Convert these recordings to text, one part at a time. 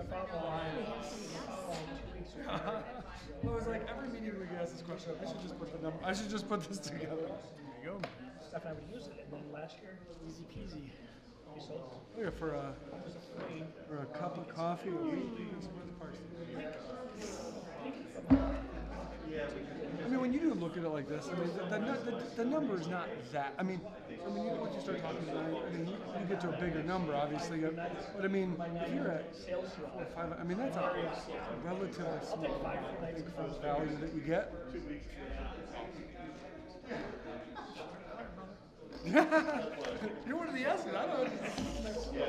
follow line. Well, it was like every meeting we get asked this question. I should just put the number. I should just put this together. There you go. Steph and I would use it, and then last year, easy peasy. We sold it. Yeah, for a cup of coffee. I mean, when you do look at it like this, I mean, the number is not that. I mean, once you start talking about it, I mean, you get to a bigger number, obviously. But I mean, if you're at 4 or 5, I mean, that's a relatively small value that you get. You're one of the S's. I don't know. He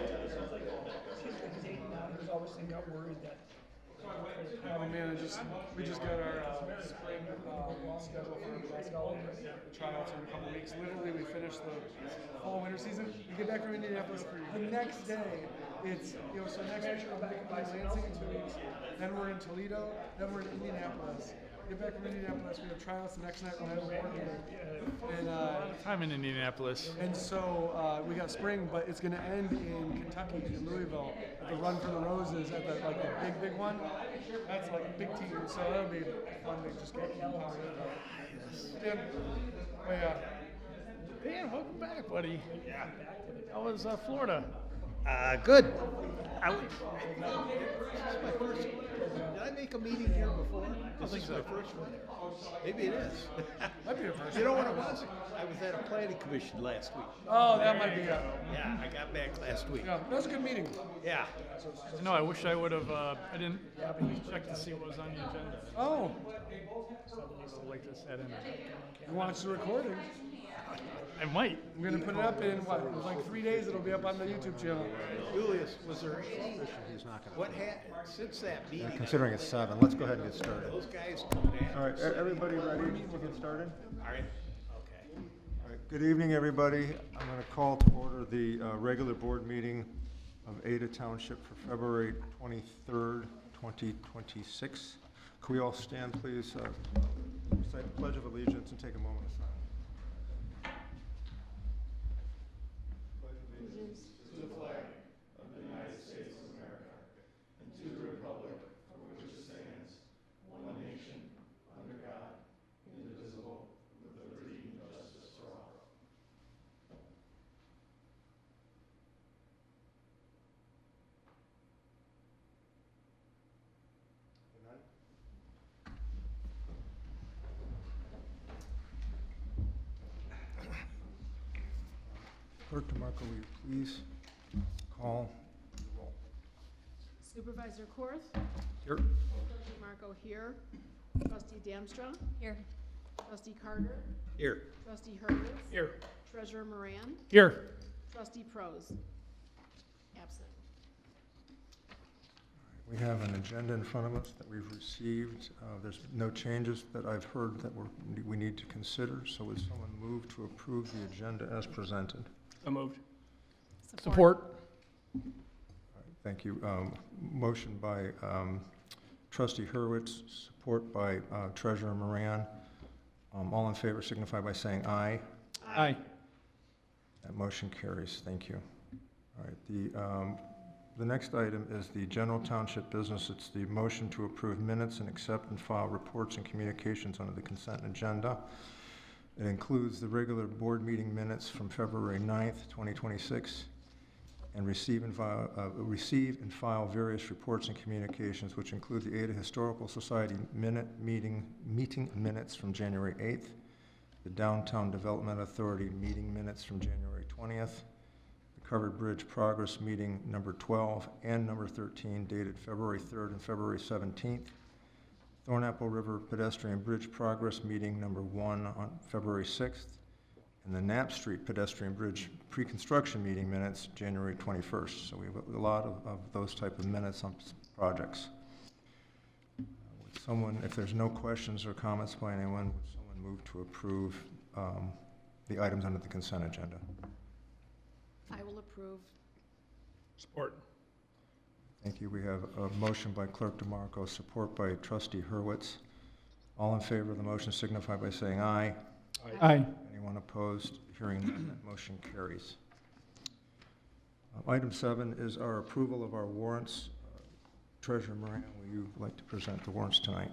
was always saying, not worried that. Oh man, we just got our spring schedule for basketball tryouts in a couple weeks. Literally, we finished the fall winter season. We get back from Indianapolis. The next day, it's so next week we're back in Lansing in 2 weeks. Then we're in Toledo. Then we're in Indianapolis. Get back from Indianapolis. We have tryouts the next night. We'll have a board meeting. And a lot of time in Indianapolis. And so we got spring, but it's going to end in Kentucky, in Louisville, at the Run for the Roses, at the big one. That's like a big team, so that'll be fun to just get yellow. Yeah. Oh yeah. Dan, welcome back, buddy. Yeah. How was Florida? Good. Did I make a meeting here before? This is my first one. Maybe it is. Might be a first. You know what it was? I was at a planning commission last week. Oh, that might be it. Yeah, I got back last week. Yeah, that was a good meeting. Yeah. No, I wish I would have. I didn't check to see what was on the agenda. Oh. So like this at in. You watched the recording. I might. I'm going to put it up in, in like 3 days. It'll be up on the YouTube channel. Julius, was there any? He's not going to. What happened since that meeting? Considering it's 7, let's go ahead and get started. Those guys come back. All right, everybody ready to get started? All right. Okay. All right, good evening, everybody. I'm going to call to order the regular board meeting of Ada Township for February 23rd, 2026. Could we all stand, please? Recite the Pledge of Allegiance and take a moment of silence. Clerk DeMarco, will you please call the roll? Supervisor Korth? Here. DeMarco here. Trustee Damstra? Here. Trustee Carter? Here. Trustee Hurwitz? Here. Treasurer Moran? Here. Trustee Prose? Absent. We have an agenda in front of us that we've received. There's no changes that I've heard that we need to consider. So would someone move to approve the agenda as presented? So moved. Support. All right, thank you. Motion by Trustee Hurwitz, support by Treasurer Moran. All in favor signify by saying aye. Aye. That motion carries. Thank you. All right. The next item is the general township business. It's the motion to approve minutes and accept and file reports and communications under the consent agenda. It includes the regular board meeting minutes from February 9th, 2026, and receive and file various reports and communications, which include the Ada Historical Society meeting minutes from January 8th, the Downtown Development Authority meeting minutes from January 20th, the Covered Bridge Progress meeting number 12 and number 13 dated February 3rd and February 17th, Thornapple River Pedestrian Bridge Progress Meeting number 1 on February 6th, and the Knapp Street Pedestrian Bridge Pre-Construction Meeting minutes January 21st. So we have a lot of those type of minutes on projects. Would someone, if there's no questions or comments by anyone, would someone move to approve the items under the consent agenda? I will approve. Support. Thank you. We have a motion by Clerk DeMarco, support by Trustee Hurwitz. All in favor of the motion signify by saying aye. Aye. Anyone opposed? Hearing none, that motion carries. Item 7 is our approval of our warrants. Treasurer Moran, will you like to present the warrants tonight?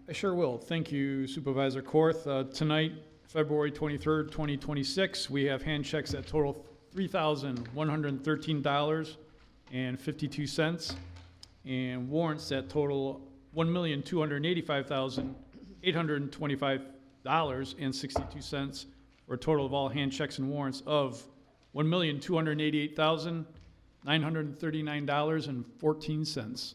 I sure will. Thank you, Supervisor Korth. Tonight, February 23rd, 2026, we have hand checks that total $3,113.52 and warrants that total $1,285,825.62 for a total of all hand checks and warrants of $1,288,939.14.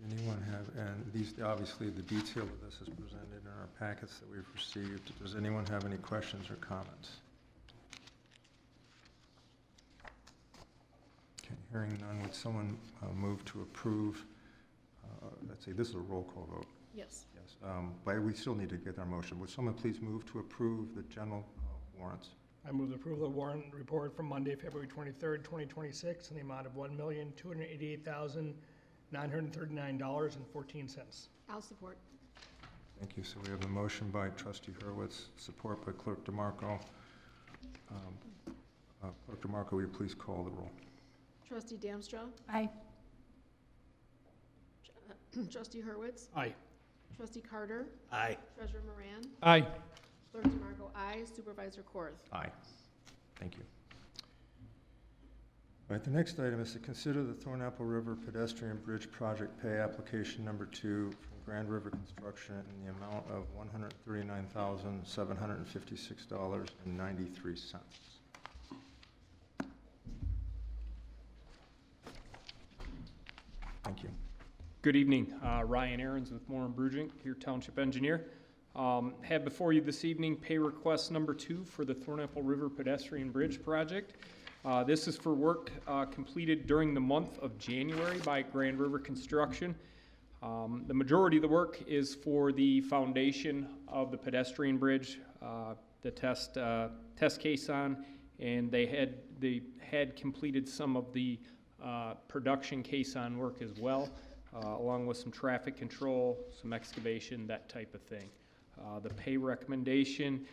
Does anyone have, and these, obviously, the detail of this is presented in our packets that we've received. Does anyone have any questions or comments? Okay, hearing none, would someone move to approve, let's see, this is a roll call vote. Yes. Yes, but we still need to get our motion. Would someone please move to approve the general warrants? I move to approve the warrant report from Monday, February 23rd, 2026, in the amount of $1,288,939.14. I'll support. Thank you. So we have a motion by trustee Hurwitz, support by clerk DeMarco. Clerk DeMarco, will you please call the roll? Trustee Damstra. Aye. Trustee Hurwitz. Aye. Trustee Carter. Aye. Treasurer Moran. Aye. Clerk DeMarco, aye. Supervisor Korth. Aye. Thank you. All right, the next item is to consider the Thornapple River Pedestrian Bridge Project Pay Application Number 2 from Grand River Construction in the amount of $139,756.93. Thank you. Good evening, Ryan Aarons with Moore and Brugink, your Township Engineer. Have before you this evening pay request number 2 for the Thornapple River Pedestrian Bridge Project. This is for work completed during the month of January by Grand River Construction. The majority of the work is for the foundation of the pedestrian bridge, the test case on, and they had completed some of the production case on work as well, along with some traffic control, some excavation, that type of thing. The pay recommendation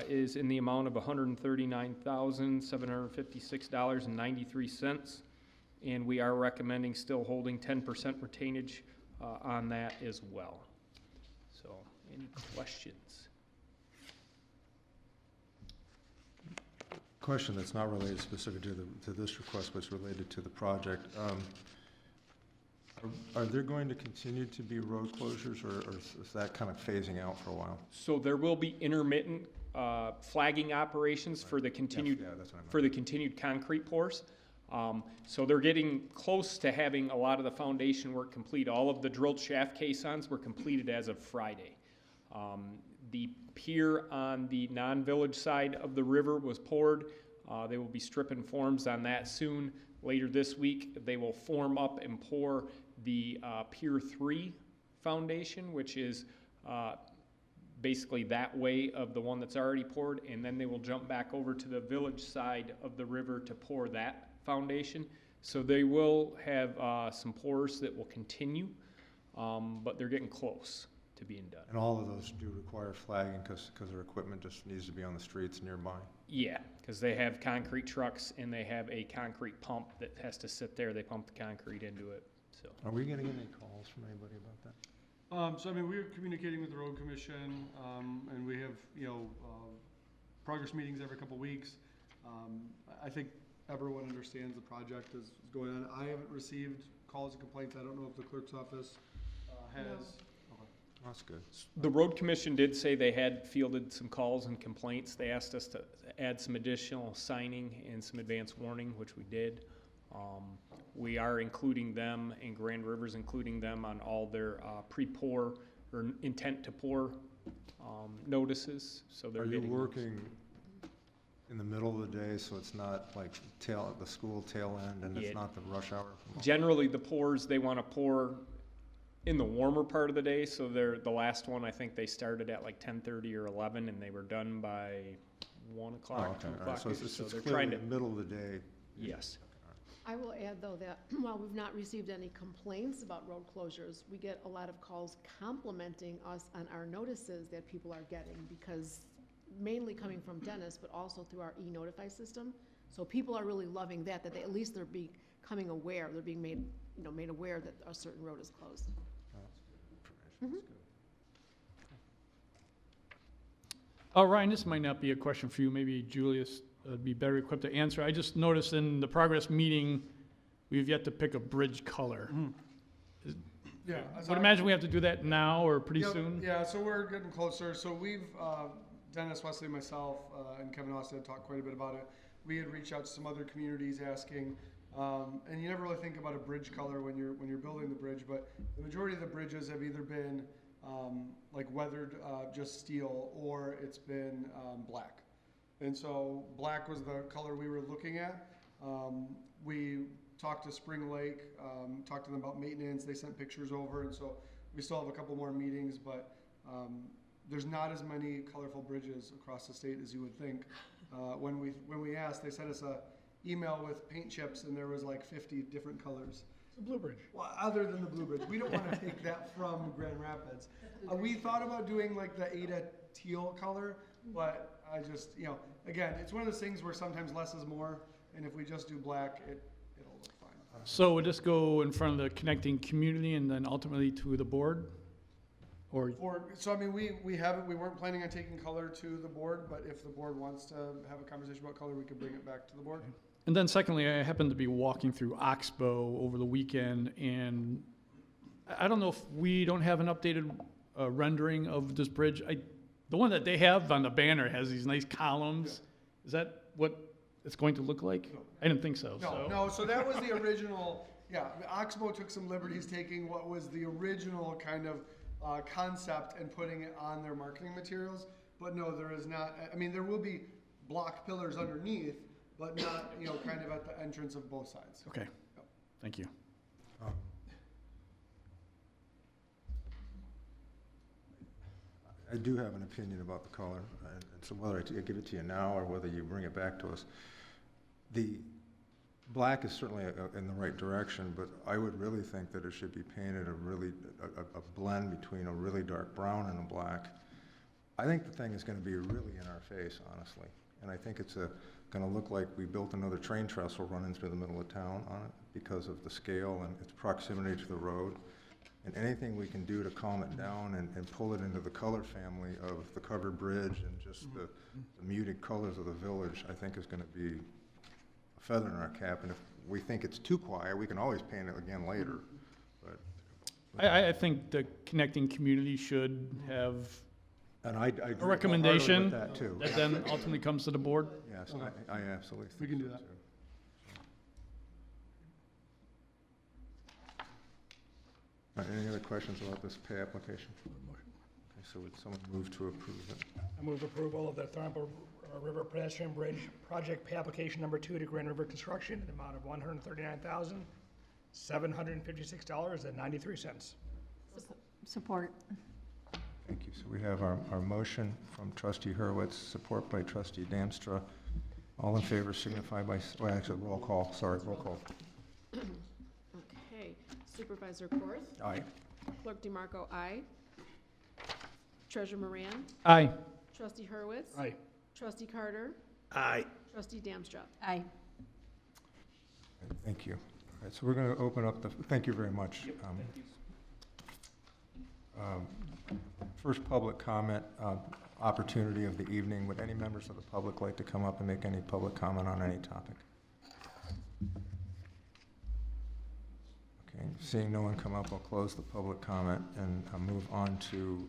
is in the amount of $139,756.93, and we are recommending still holding 10% retainage on that as well. So, any questions? Question that's not related specifically to this request, but it's related to the project. Are there going to continue to be road closures, or is that kind of phasing out for a while? So there will be intermittent flagging operations for the continued Yeah, that's what I meant. for the continued concrete pours. So they're getting close to having a lot of the foundation work complete. All of the drilled shaft caissons were completed as of Friday. The pier on the non-village side of the river was poured. They will be stripping forms on that soon. Later this week, they will form up and pour the Pier 3 foundation, which is basically that way of the one that's already poured, and then they will jump back over to the village side of the river to pour that foundation. So they will have some pours that will continue, but they're getting close to being done. And all of those do require flagging because their equipment just needs to be on the streets nearby? Yeah, because they have concrete trucks and they have a concrete pump that has to sit there. They pump the concrete into it, so. Are we getting any calls from anybody about that? So I mean, we're communicating with the road commission, and we have, progress meetings every couple weeks. I think everyone understands the project is going on. I haven't received calls and complaints. I don't know if the clerk's office has. No. Okay. That's good. The road commission did say they had fielded some calls and complaints. They asked us to add some additional signing and some advance warning, which we did. We are including them, and Grand River's including them on all their pre-pour or intent to pour notices. So they're Are you getting those. working in the middle of the day, so it's not like the school tail end and Yeah. it's not the rush hour? Generally, the pours, they want to pour in the warmer part of the day, so the last one, I think they started at like 10:30 or 11, and they were done by 1 Oh, o'clock, 2 okay, all right, o'clock. so it's they're clearly trying the to, middle of the day. yes. I will add, though, that while we've not received any complaints about road closures, we get a lot of calls complimenting us on our notices that people are getting, because mainly coming from Dennis, but also through our e-notify system. So people are really loving that they, at least they're becoming aware, they're being made, made aware that a certain road is closed. Ryan, this might not be a question for you. Maybe Julius would be better equipped to answer. I just noticed in the progress meeting, we've yet to pick a bridge color. Yeah. I would imagine we have to do that now or pretty Yep, soon. Yeah, so we're getting closer. So we've, Dennis, Wesley, myself, and Kevin Austin talked quite a bit about it. We had reached out to some other communities asking, and you never really think about a bridge color when you're building the bridge, but the majority of the bridges have either been like weathered just steel, or it's been black. And so black was the color we were looking at. We talked to Spring Lake, talked to them about maintenance. They sent pictures over, and so we still have a couple more meetings, but there's not as many colorful bridges across the state as you would think. When we asked, they sent us a email with paint chips, and there was like 50 different colors. It's a blue bridge. Well, other than the Blue Bridge, we don't want to take that from Grand Rapids. We thought about doing like the Ada teal color, but I just, again, it's one of those things where sometimes less is more, and if we just do black, it'll look fine. So would this go in front of the connecting community and then ultimately to the board? Or, So I mean, we haven't, we weren't planning on taking color to the board, but if the board wants to have a conversation about color, we could bring it back to the board. and then secondly, I happened to be walking through Oxbow over the weekend, and I don't know if we don't have an updated rendering of this bridge. The one that they have on the banner has these nice columns. Is that what it's going to look like? No. I didn't think so. No, so that was the original, Oxbow took some liberties taking what was the original kind of concept and putting it on their marketing materials. But no, there is not, I mean, there will be block pillars underneath, but not, kind of at the entrance of both sides. Okay, thank you. I do have an opinion about the color, and so whether I give it to you now or whether you bring it back to us. The black is certainly in the right direction, but I would really think that it should be painted a blend between a really dark brown and a black. I think the thing is going to be really in our face, honestly, and I think it's going to look like we built another train trestle running through the middle of town on it because of the scale and its proximity to the road. And anything we can do to calm it down and pull it into the color family of the covered bridge and just the muted colors of the village, I think is going to be a feather in our cap. And if we think it's too quiet, we can always paint it again later. But I think the connecting community should have and I agree a recommendation with that too. that then ultimately comes to the board. Yes, I absolutely think We can do so, that. too. Any other questions about this pay application? Okay, so would someone move to approve it? I move approval of the Thornapple River Pedestrian Bridge Project Pay Application Number 2 to Grand River Construction in the amount of $139,756.93. Support. Thank you. So we have our motion from trustee Hurwitz, support by trustee Damstra. All in favor signify by, well, actually, roll call, sorry, roll call. Okay, Supervisor Korth, Aye. Clerk DeMarco, aye. Treasurer Moran, Aye. Trustee Hurwitz. Aye. Trustee Carter, Aye. Trustee Damstrap. Aye. Thank you. All right, so we're going to open up the, thank you very much. First public comment opportunity of the evening. Would any members of the public like to come up and make any public comment on any topic? Okay, seeing no one come up, I'll close the public comment and move on to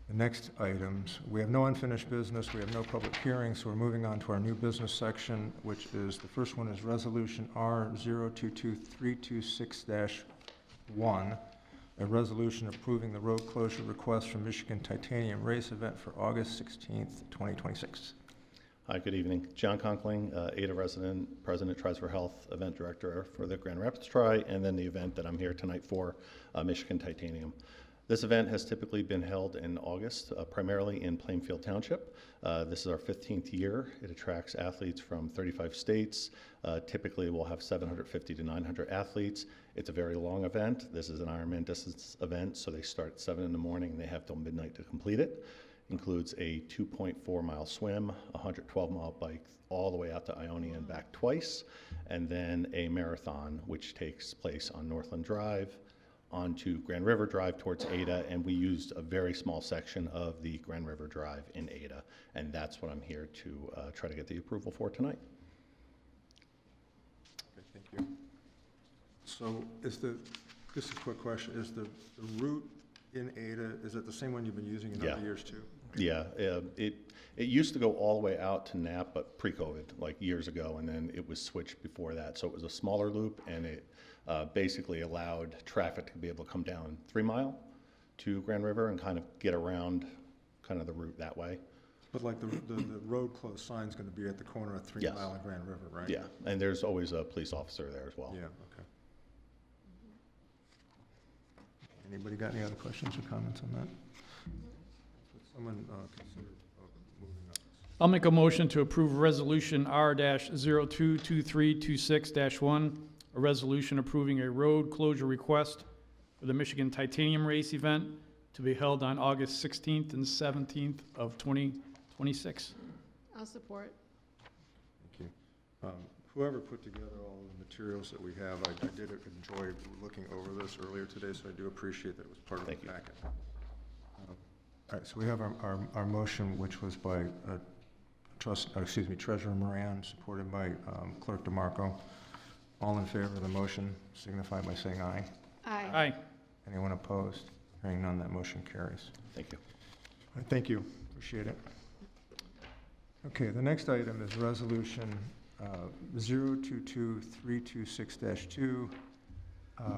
the next items. We have no unfinished business. We have no public hearings, so we're moving on to our new business section, which is, the first one is Resolution R022326-1, a resolution approving the road closure request from Michigan Titanium Race Event for August 16th, 2026. Hi, good evening. John Conkling, Ada resident, President, Tries for Health, Event Director for the Grand Rapids Tri, and then the event that I'm here tonight for, Michigan Titanium. This event has typically been held in August, primarily in Plainfield Township. This is our 15th year. It attracts athletes from 35 states. Typically, we'll have 750 to 900 athletes. It's a very long event. This is an Ironman distance event, so they start at 7 in the morning and they have till midnight to complete it. Includes a 2.4-mile swim, a 112-mile bike all the way out to Ionia and back twice, and then a marathon, which takes place on Northland Drive, onto Grand River Drive towards Ada, and we used a very small section of the Grand River Drive in Ada, and that's what I'm here to try to get the approval for tonight. Okay, thank you. So just a quick question, is the route in Ada, is it the same one you've been using in other years too? Yeah, it used to go all the way out to Knapp, but pre-COVID, like years ago, and then it was switched before that. So it was a smaller loop, and it basically allowed traffic to be able to come down 3 Mile to Grand River and kind of get around kind of the route that way. But like the road closed sign's gonna be at the corner of 3 Mile and Grand River, right? Yeah, and there's always a police officer there as well. Yeah, okay. Anybody got any other questions or comments on that? Would someone consider moving up? I'll make a motion to approve Resolution R-022326-1, a resolution approving a road closure request for the Michigan Titanium Race event to be held on August 16th and 17th of 2026. I'll support. Thank you. Whoever put together all the materials that we have, I did enjoy looking over this earlier today, so I do appreciate that it was part of the packet. All right, so we have our motion, which was by Treasurer Moran, supported by Clerk DeMarco. All in favor of the motion signify by saying aye. Aye. Aye. Anyone opposed? Hearing none, that motion carries. Thank you. All right, thank you, appreciate it. Okay, the next item is Resolution 022326-2,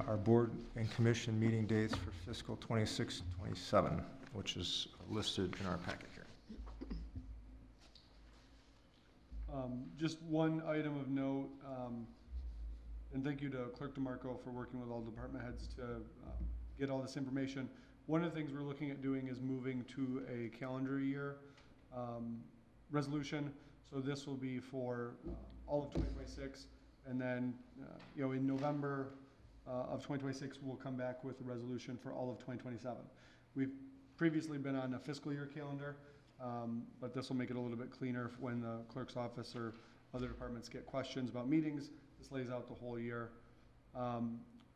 our board and commission meeting dates for fiscal 26-27, which is listed in our packet here. Just one item of note, and thank you to Clerk DeMarco for working with all department heads to get all this information. One of the things we're looking at doing is moving to a calendar year resolution. So this will be for all of 2026, and then in November of 2026, we'll come back with a resolution for all of 2027. We've previously been on a fiscal year calendar, but this will make it a little bit cleaner when the clerk's office or other departments get questions about meetings. This lays out the whole year.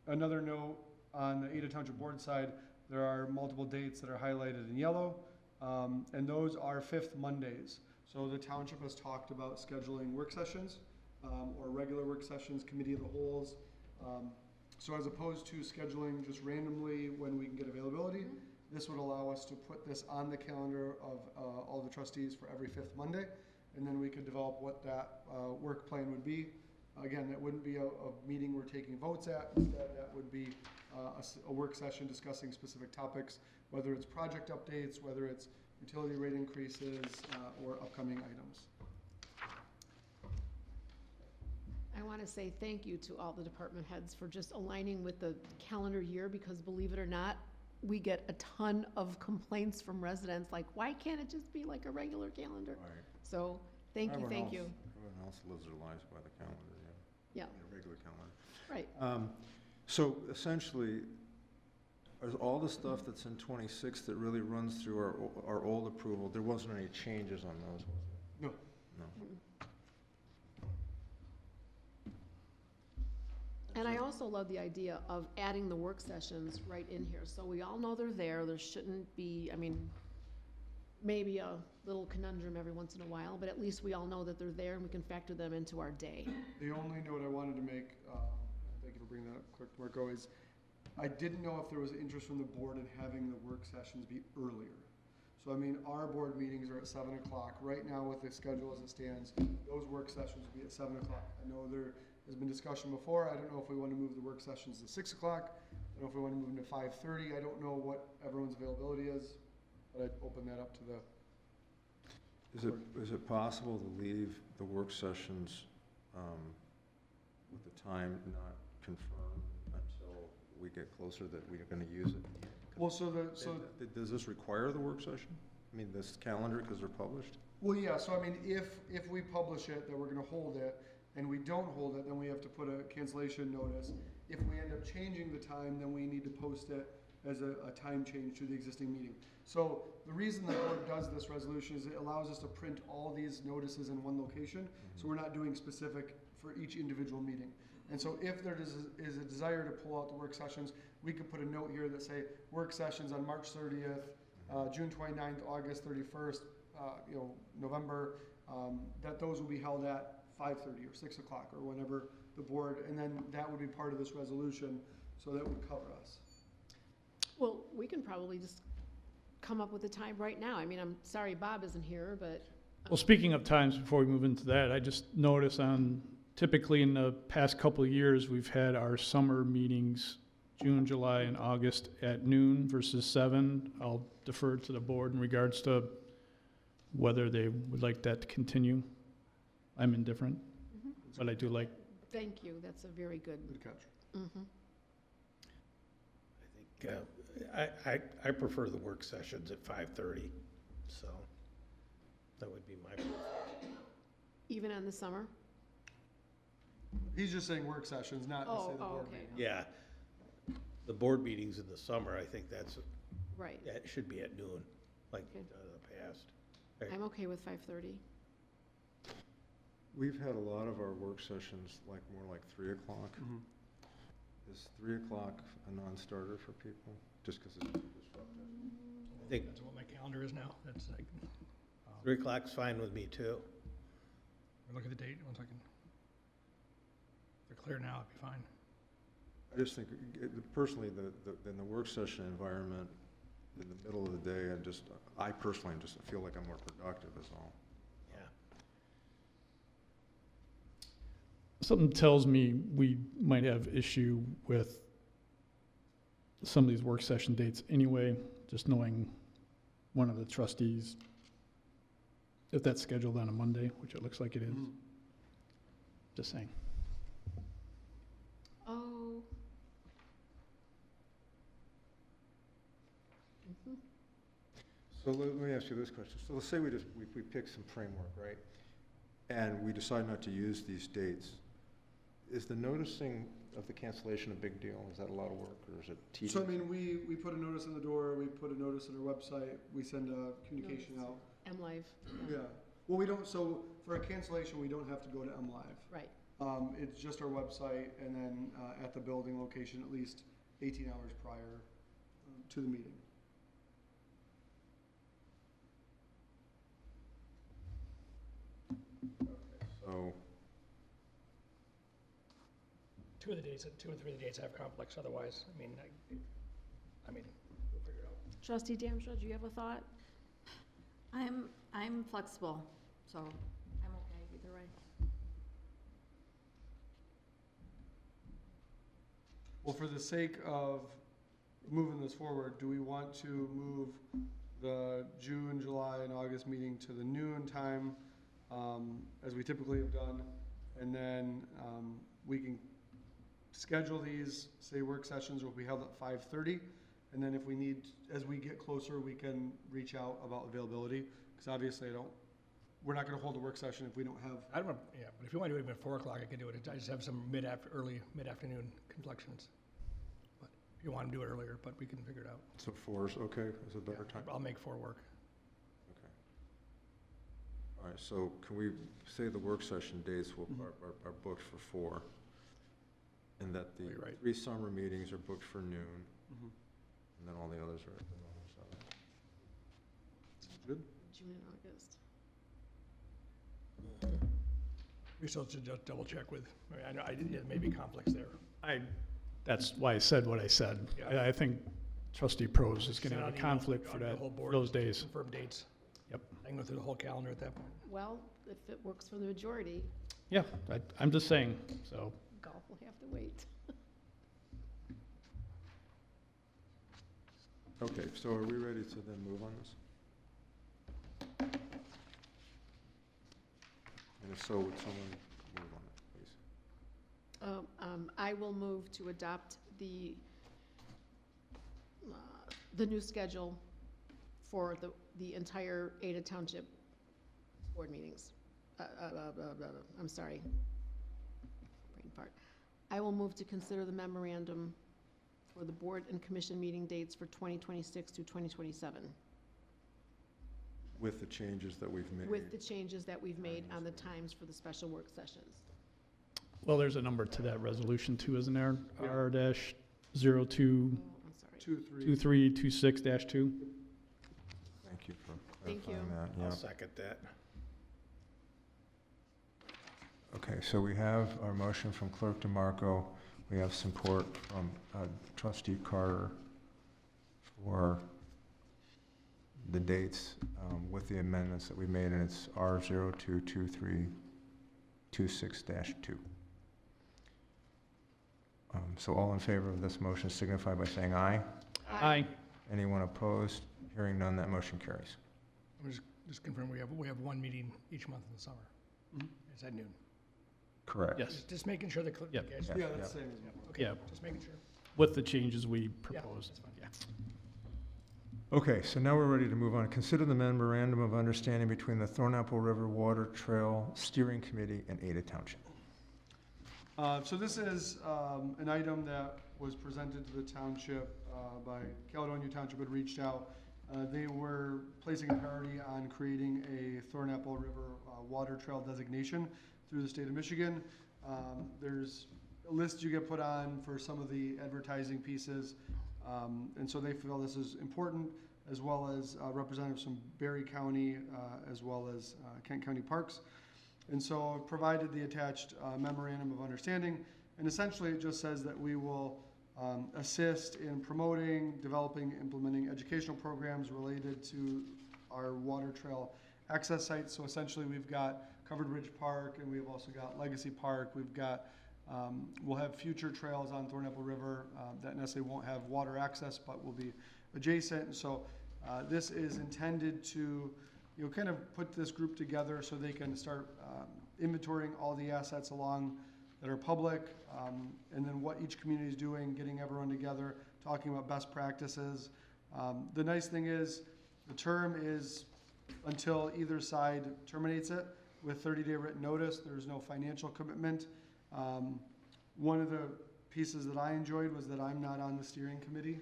Another note, on the Ada Township Board side, there are multiple dates that are highlighted in yellow, and those are 5th Mondays. So the township has talked about scheduling work sessions or regular work sessions, committee of the wholes. So as opposed to scheduling just randomly when we can get availability, this would allow us to put this on the calendar of all the trustees for every 5th Monday, and then we could develop what that work plan would be. Again, that wouldn't be a meeting we're taking votes at. Instead, that would be a work session discussing specific topics, whether it's project updates, whether it's utility rate increases, or upcoming items. I want to say thank you to all the department heads for just aligning with the calendar year, because believe it or not, we get a ton of complaints from residents, like, why can't it just be like a regular calendar? Right. So, thank you. Everyone else lives their lives by the calendar, Yeah, in a regular calendar. right. So essentially, is all the stuff that's in 26 that really runs through our old approval, there wasn't any changes on those, was No. there? No. And I also love the idea of adding the work sessions right in here, so we all know they're there. There shouldn't be, maybe a little conundrum every once in a while, but at least we all know that they're there and we can factor them into our day. The only note I wanted to make, thank you for bringing that up, Clerk DeMarco, is I didn't know if there was interest from the board in having the work sessions be earlier. So our board meetings are at 7 o'clock. Right now with the schedule as it stands, those work sessions will be at 7 o'clock. I know there has been discussion before. I don't know if we want to move the work sessions to 6 o'clock. I don't know if we want to move them to 5:30. I don't know what everyone's availability is, but I'd open that up to the. Is it possible to leave the work sessions with the time not confirmed until we get closer that we're going to use it? Well, Does this require the work session? This calendar, because they're published? Well, yeah, so if we publish it, that we're gonna hold it, and we don't hold it, then we have to put a cancellation notice. If we end up changing the time, then we need to post it as a time change to the existing meeting. So the reason the board does this resolution is it allows us to print all these notices in one location, so we're not doing specific for each individual meeting. And so if there is a desire to pull out the work sessions, we could put a note here that say, work sessions on March 30th, June 29th, August 31st, November, that those will be held at 5:30 or 6 o'clock or whenever the board, and then that would be part of this resolution, so that would cover us. Well, we can probably just come up with a time right now. I mean, I'm sorry Bob isn't here, but. Well, speaking of times, before we move into that, I just noticed typically in the past couple of years, we've had our summer meetings, June, July, and August at noon versus 7. I'll defer to the board in regards to whether they would like that to continue. I'm indifferent, but I do like. Thank you, that's a very good. Good catch. Mhm. I prefer the work sessions at 5:30, so that would be my preference. Even on the summer? He's just saying work sessions, not to say the board okay. meeting. Yeah, the board meetings in the summer, I think Right, that should be at noon, like Okay. the past. I'm okay with 5:30. We've had a lot of our work sessions more like 3 o'clock. Mhm. Is 3 o'clock a non-starter for people, just because it's disruptive? I think That's what my calendar is now. That's like, 3 o'clock's fine with me too. look at the date, 1 second. If they're clear now, it'd be fine. I just think, personally, in the work session environment, in the middle of the day, I personally just feel like I'm more productive is all. Yeah. Something tells me we might have issue with some of these work session dates anyway, just knowing one of the trustees, if that's scheduled on a Monday, which it looks like it is. Mhm. Just saying. Oh. Mhm. So let me ask you this question. So let's say we pick some framework, right? And we decide not to use these dates. Is the noticing of the cancellation a big deal? Is that a lot of work, or is it tedious? So I mean, we put a notice on the door, we put a notice on our website, we send a communication out. MLive, Yeah. Well, we don't, so for a cancellation, we don't have to go to MLive. right. It's just our website and then at the building location at least 18 hours prior to the meeting. So, Two or 3 of the dates have conflicts, otherwise, I mean, we'll figure it out. Trustee Damshaw, do you have a thought? I'm flexible, so I'm okay either way. Well, for the sake of moving this forward, do we want to move the June, July, and August meeting to the noon time, as we typically have done? And then we can schedule these, say, work sessions will be held at 5:30. And then if we need, as we get closer, we can reach out about availability. Because obviously we're not going to hold a work session if we don't have. I don't want, yeah, but if you want to do it even at 4 o'clock, I can do it. I just have some early mid-afternoon conflictions. But if you want to do it earlier, but we can figure it out. so 4 is okay, is a better time? I'll make 4 work. Okay. All right, so can we say the work session dates are booked for 4? And that the You're right. 3 summer meetings are booked for noon, Mhm. and then all the others are at the normal 7. Good? June and August. We still should just double check with, I know, there may be conflicts there. That's why I said what I said. Yeah. I think trustee Prose is Send gonna out have a email conflict to for the that, whole for board, those days. Confirm dates. Yep. I can go through the whole calendar at that point. Well, if it works for the majority, Yeah, I'm just saying, so. golf will have to wait. Okay, so are we ready to then move on this? And if so, would someone move on it, please? I will move to adopt the new schedule for the entire Ada Township board meetings. I'm sorry, brain fart. I will move to consider the memorandum for the board and commission meeting dates for 2026 through 2027, With the changes that we've made. with the changes that we've made on the times for the special work sessions. Well, there's a number to that resolution too, isn't there? Yeah. R-022326-2. Oh, I'm sorry. 2-3. Thank you for Thank clarifying you. that. I'll Yeah. second that. Okay, so we have our motion from Clerk DeMarco. We have support from Trustee Carter for the dates with the amendments that we made, and it's R-022326-2. So all in favor of this motion signify by saying aye. Aye. Anyone opposed? Hearing none, that motion carries. Just confirm, we have one meeting each month in the summer. Mhm. It's at noon. Correct. Yes, Just making sure the, Yep. guys, Yeah. Yeah, that's the same as well. okay, Yeah. just making sure. with the changes we proposed. that's fine. Yeah. Okay, so now we're ready to move on. Consider the memorandum of understanding between the Thornapple River Water Trail Steering Committee and Ada Township. So this is an item that was presented to the township by Caledonia Township had reached out. They were placing a priority on creating a Thornapple River water trail designation through the state of Michigan. There's a list you get put on for some of the advertising pieces. And so they feel this is important, as well as representatives from Berry County, as well as Kent County Parks. And so I've provided the attached memorandum of understanding, and essentially it just says that we will assist in promoting, developing, implementing educational programs related to our water trail access sites. So essentially we've got Covered Ridge Park, and we've also got Legacy Park. We've got, we'll have future trails on Thornapple River that necessarily won't have water access, but will be adjacent. And so this is intended to, kind of put this group together so they can start inventorying all the assets along that are public, and then what each community is doing, getting everyone together, talking about best practices. The nice thing is, the term is until either side terminates it with 30-day written notice. There's no financial commitment. One of the pieces that I enjoyed was that I'm not on the steering committee,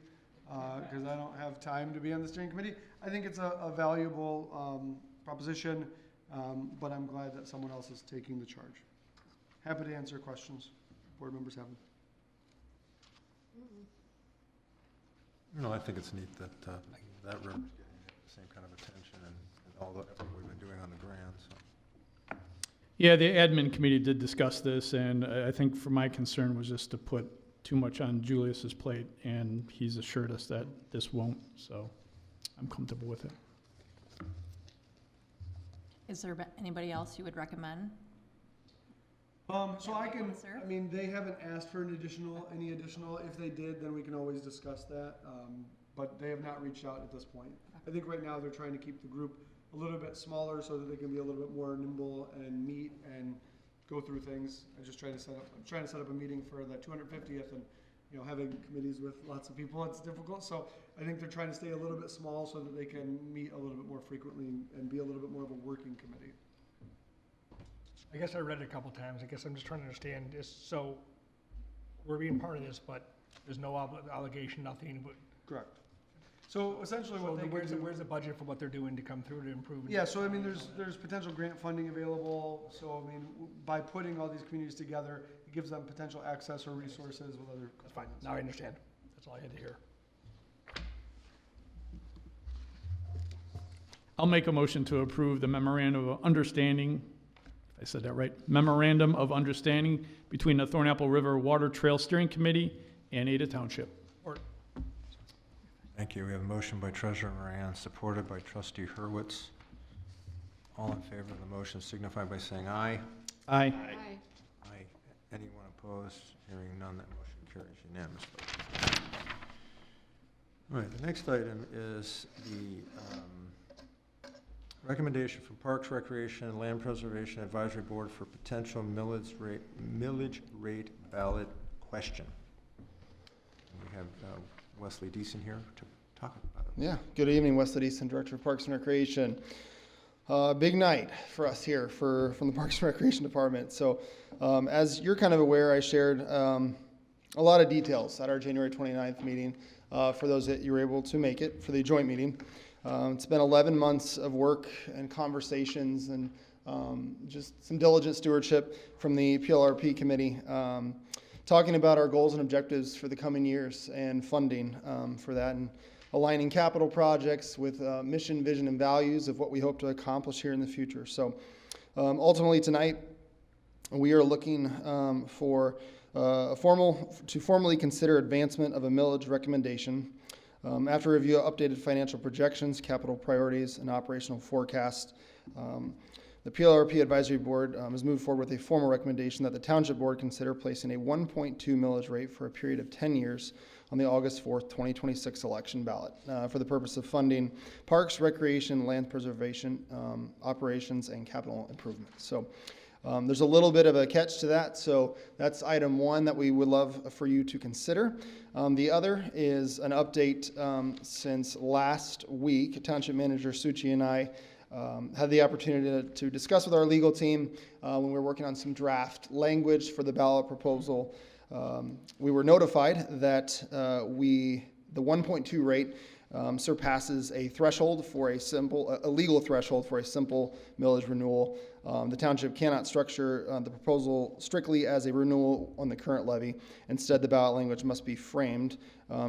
because I don't have time to be on the steering committee. I think it's a valuable proposition, but I'm glad that someone else is taking the charge. Happy to answer questions board members have them. No, I think it's neat that that river's getting the same kind of attention and all the effort we've been doing on the grant, so. Yeah, the admin committee did discuss this, and I think for my concern was just to put too much on Julius's plate, and he's assured us that this won't, so I'm comfortable with it. Is there anybody else you would recommend? So I can, Sir? I mean, they haven't asked for any additional. If they did, then we can always discuss that. But they have not reached out at this point. I think right now they're trying to keep the group a little bit smaller so that they can be a little bit more nimble and meet and go through things. I'm trying to set up a meeting for the 250th, and having committees with lots of people, it's difficult. So I think they're trying to stay a little bit small so that they can meet a little bit more frequently and be a little bit more of a working committee. I guess I read it a couple times. I guess I'm just trying to understand this. So we're being part of this, but there's no obligation, nothing. But Correct. So essentially what they where's can do. where's the budget for what they're doing to come through to improve? Yeah, so I mean, there's potential grant funding available, so I mean, by putting all these communities together, it gives them potential access or resources with other. That's fine. Now I understand. That's all I had to hear. I'll make a motion to approve the memorandum of understanding, if I said that right, memorandum of understanding between the Thornapple River Water Trail Steering Committee and Ada Township. Thank you. We have a motion by Treasurer Moran, supported by Trustee Hurwitz. All in favor of the motion signify by saying aye. Aye. Aye. Aye. Anyone opposed? Hearing none, that motion carries unanimously. All right, the next item is the recommendation from Parks, Recreation, and Land Preservation Advisory Board for potential millage rate ballot question. And we have Wesley Deason here to talk about it. Yeah, good evening, Wesley Easton, Director of Parks and Recreation. Big night for us here from the Parks and Recreation Department. So as you're kind of aware, I shared a lot of details at our January 29th meeting for those that you were able to make it for the joint meeting. It's been 11 months of work and conversations and just some diligent stewardship from the PLRP committee, talking about our goals and objectives for the coming years and funding for that, and aligning capital projects with mission, vision, and values of what we hope to accomplish here in the future. So ultimately tonight, we are looking for to formally consider advancement of a millage recommendation after review of updated financial projections, capital priorities, and operational forecast. The PLRP Advisory Board has moved forward with a formal recommendation that the Township Board consider placing a 1.2 millage rate for a period of 10 years on the August 4th, 2026 election ballot for the purpose of funding parks, recreation, land preservation, operations, and capital improvements. So there's a little bit of a catch to that. So that's item one that we would love for you to consider. The other is an update since last week. Township Manager Suchi and I had the opportunity to discuss with our legal team when we were working on some draft language for the ballot proposal. We were notified that the 1.2 rate surpasses a threshold for a legal threshold for a simple millage renewal. The township cannot structure the proposal strictly as a renewal on the current levy. Instead, the ballot language must be framed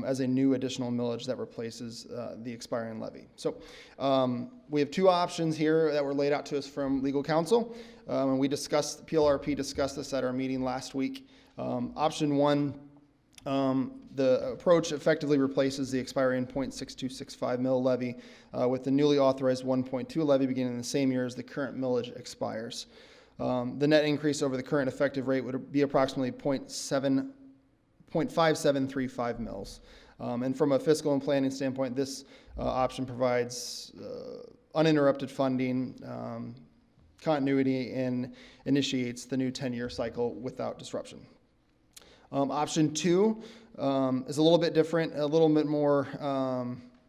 as a new additional millage that replaces the expiring levy. So we have two options here that were laid out to us from legal counsel. And PLRP discussed this at our meeting last week. Option one, the approach effectively replaces the expiring 0.6265 mil levy with the newly authorized 1.2 levy beginning the same year as the current millage expires. The net increase over the current effective rate would be approximately 0.5735 mils. And from a fiscal and planning standpoint, this option provides uninterrupted funding, continuity, and initiates the new 10-year cycle without disruption. Option two is a little bit different, a little bit more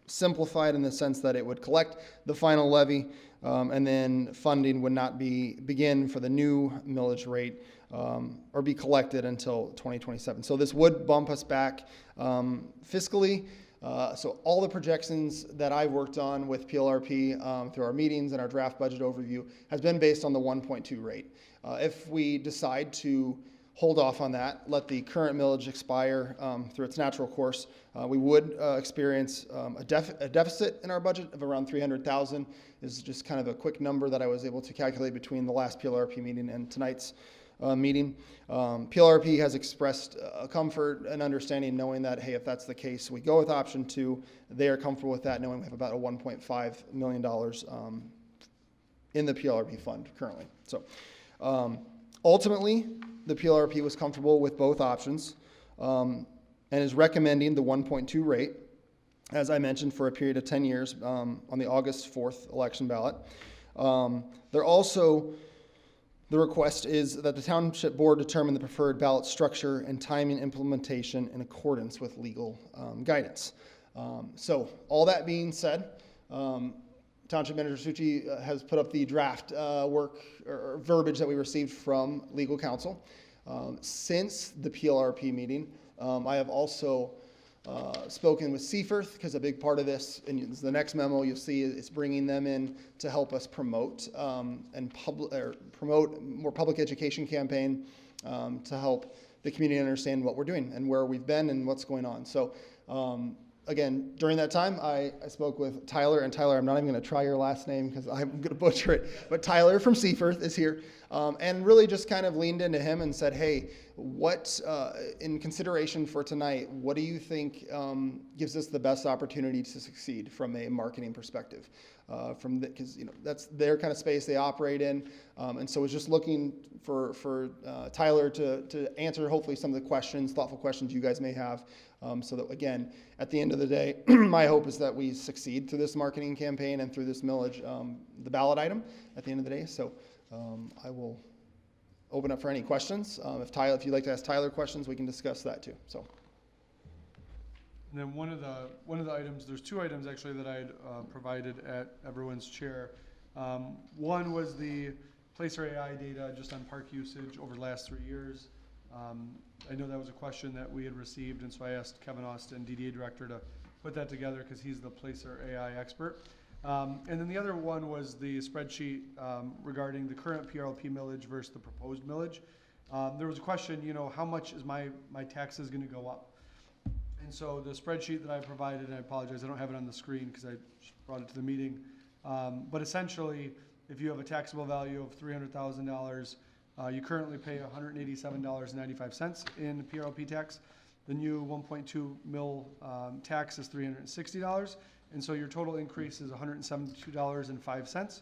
simplified in the sense that it would collect the final levy and then funding would not begin for the new millage rate or be collected until 2027. So this would bump us back fiscally. So all the projections that I've worked on with PLRP through our meetings and our draft budget overview has been based on the 1.2 rate. If we decide to hold off on that, let the current millage expire through its natural course, we would experience a deficit in our budget of around $300,000. Is just kind of a quick number that I was able to calculate between the last PLRP meeting and tonight's meeting. PLRP has expressed comfort and understanding knowing that, hey, if that's the case, we go with option two. They are comfortable with that, knowing we have about a $1.5 million in the PLRP fund currently. So ultimately, the PLRP was comfortable with both options and is recommending the 1.2 rate, as I mentioned, for a period of 10 years on the August 4th election ballot. The request is that the Township Board determine the preferred ballot structure and timing implementation in accordance with legal guidance. So all that being said, Township Manager Suchi has put up the draft work or verbiage that we received from legal counsel. Since the PLRP meeting, I have also spoken with Seaforth, because a big part of this, and the next memo you'll see, is bringing them in to help us promote promote more public education campaign to help the community understand what we're doing and where we've been and what's going on. So again, during that time, I spoke with Tyler, and Tyler, I'm not even going to try your last name because I'm going to butcher it, but Tyler from Seaforth is here, and really just kind of leaned into him and said, hey, what, in consideration for tonight, what do you think gives us the best opportunity to succeed from a marketing perspective? Because that's their kind of space they operate in, and so I was just looking for Tyler to answer hopefully some of the thoughtful questions you guys may have, so that again, at the end of the day, my hope is that we succeed through this marketing campaign and through this millage, the ballot item at the end of the day. So I will open up for any questions. If you'd like to ask Tyler questions, we can discuss that too. So. And then one of the items, there's two items actually that I had provided at everyone's chair. One was the Placer AI data just on park usage over the last 3 years. I know that was a question that we had received, and so I asked Kevin Austin, DDA Director, to put that together because he's the Placer AI expert. And then the other one was the spreadsheet regarding the current PRLP millage versus the proposed millage. There was a question, how much is my taxes going to go up? And so the spreadsheet that I provided, and I apologize, I don't have it on the screen because I just brought it to the meeting. But essentially, if you have a taxable value of $300,000, you currently pay $187.95 in PRLP tax. The new 1.2 mil tax is $360, and so your total increase is $172.05.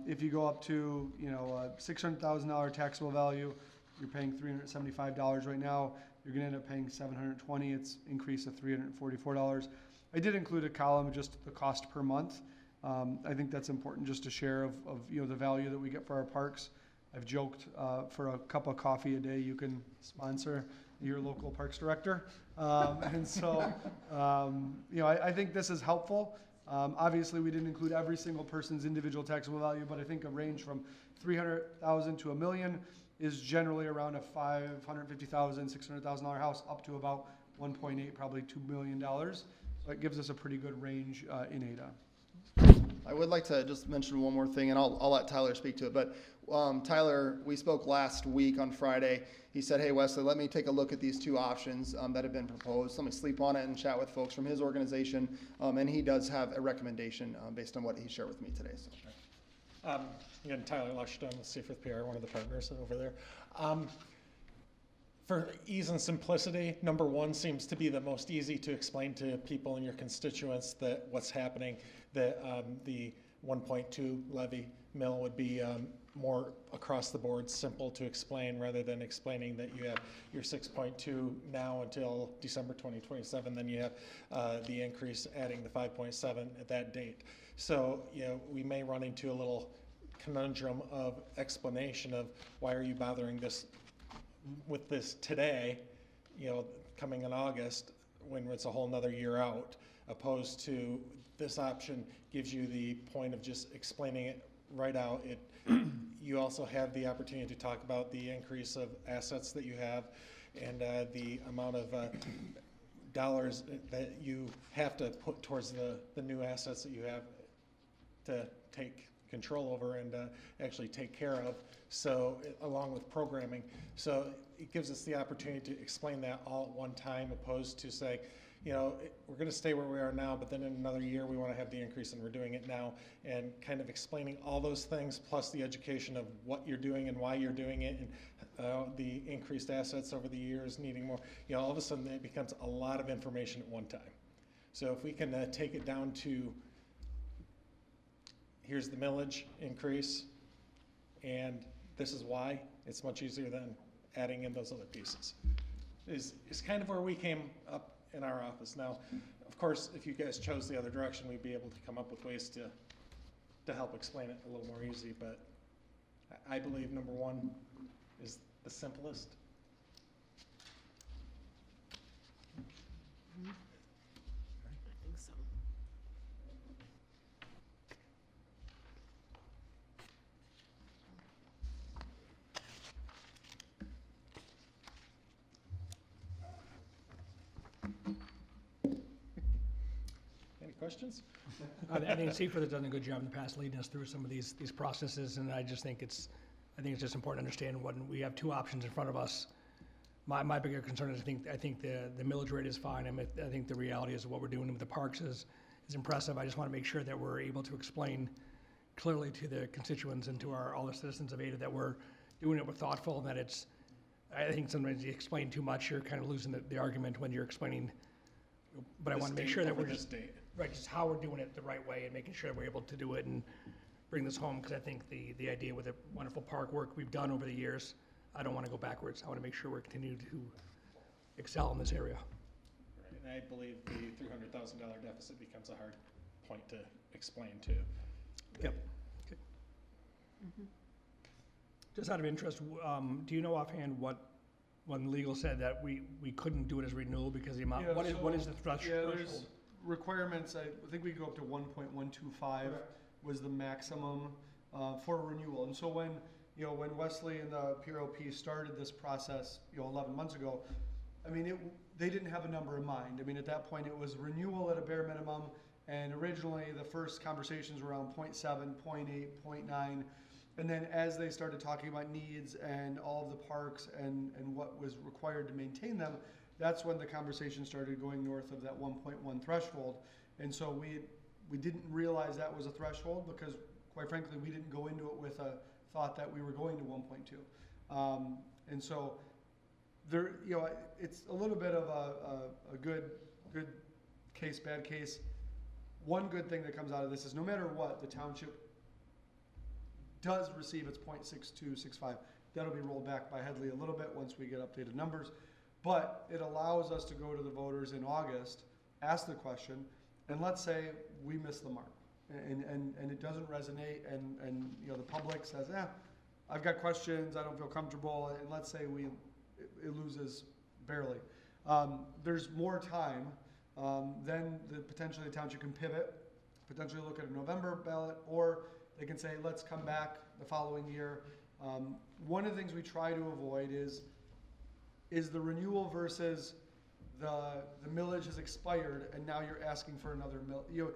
If you go up to a $600,000 taxable value, you're paying $375 right now. You're going to end up paying $720. It's increase of $344. I did include a column just the cost per month. I think that's important just to share of the value that we get for our parks. I've joked for a cup of coffee a day you can sponsor your local parks director. And so, I think this is helpful. Obviously, we didn't include every single person's individual taxable value, but I think a range from $300,000 to $1 million is generally around a $550,000, $600,000 house up to about 1.8, probably $2 million. So it gives us a pretty good range in Ada. I would like to just mention one more thing, and I'll let Tyler speak to it. But Tyler, we spoke last week on Friday. He said, hey, Wesley, let me take a look at these two options that have been proposed. Let me sleep on it and chat with folks from his organization. And he does have a recommendation based on what he shared with me today. So. Again, Tyler Lushton, Seaforth PR, one of the partners over there. For ease and simplicity, number one seems to be the most easy to explain to people and your constituents that what's happening, that the 1.2 levy mill would be more across the board, simple to explain, rather than explaining that you have your 6.2 now until December 2027, then you have the increase adding the 5.7 at that date. So, we may run into a little conundrum of explanation of why are you bothering this with this today, coming in August when it's a whole nother year out, opposed to this option gives you the point of just explaining it right out. You also have the opportunity to talk about the increase of assets that you have and the amount of dollars that you have to put towards the new assets that you have to take control over and actually take care of, so along with programming. So it gives us the opportunity to explain that all at one time, opposed to say, we're going to stay where we are now, but then in another year we want to have the increase and we're doing it now, and kind of explaining all those things plus the education of what you're doing and why you're doing it, and the increased assets over the years needing more. All of a sudden it becomes a lot of information at one time. So if we can take it down to here's the millage increase, and this is why, it's much easier than adding in those other pieces. Is kind of where we came up in our office. Now, of course, if you guys chose the other direction, we'd be able to come up with ways to help explain it a little more easy, but I believe number one is the simplest. I think so. Any questions? I think Seaforth has done a good job in the past leading us through some of these processes, and I just think it's just important to understand when we have two options in front of us. My bigger concern is I think the millage rate is fine. I think the reality is what we're doing with the parks is impressive. I just want to make sure that we're able to explain clearly to the constituents and to all the citizens of Ada that we're doing it with thoughtful, and that I think sometimes you explain too much, you're kind of losing the argument when you're explaining. But I want to make sure that we're just how we're doing it the right way and making sure we're able to do it and bring this home, because I think the idea with the wonderful park work we've done over the years, I don't want to go backwards. I want to make sure we're continuing to excel in this area. Right, and I believe the $300,000 deficit becomes a hard point to explain too. Yep. Okay. Mm-hmm. Just out of interest, do you know offhand when legal said that we couldn't do it as renewal because the amount? What is the threshold? Yeah, there's requirements. I think we go up to 1.125 was the maximum for renewal. And so when you know, when Wesley and the PROP started this process, you know, 11 months ago, I mean, they didn't have a number in mind. I mean, at that point, it was renewal at a bare minimum, and originally the first conversations were around 0.7, 0.8, 0.9, and then as they started talking about needs and all of the parks and what was required to maintain them, that's when the conversation started going north of that 1.1 threshold. And so we didn't realize that was a threshold because, quite frankly, we didn't go into it with a thought that we were going to 1.2. And so there, you know, it's a little bit of a good case, bad case. One good thing that comes out of this is no matter what, the township does receive its 0.6265. That'll be rolled back by Headley a little bit once we get updated numbers. But it allows us to go to the voters in August, ask the question, and let's say we miss the mark and it doesn't resonate and you know, the public says, I've got questions, I don't feel comfortable, and let's say it loses barely. There's more time, then potentially the township can pivot, potentially look at a November ballot, or they can say, let's come back the following year. One of the things we try to avoid is the renewal versus the millage has expired and now you're asking for another mill. You know,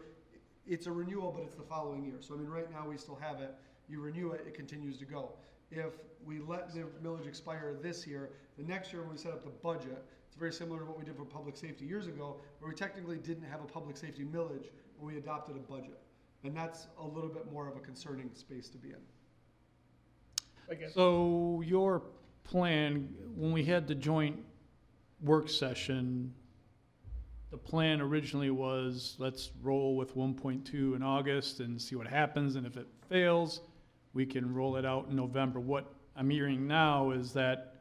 it's a renewal, but it's the following year. So I mean, right now we still have it. You renew it, it continues to go. If we let the millage expire this year, the next year when we set up the budget, it's very similar to what we did for public safety years ago, where we technically didn't have a public safety millage when we adopted a budget. And that's a little bit more of a concerning space to be in. So your plan, when we had the joint work session, the plan originally was, let's roll with 1.2 in August and see what happens, and if it fails, we can roll it out in November. What I'm hearing now is that,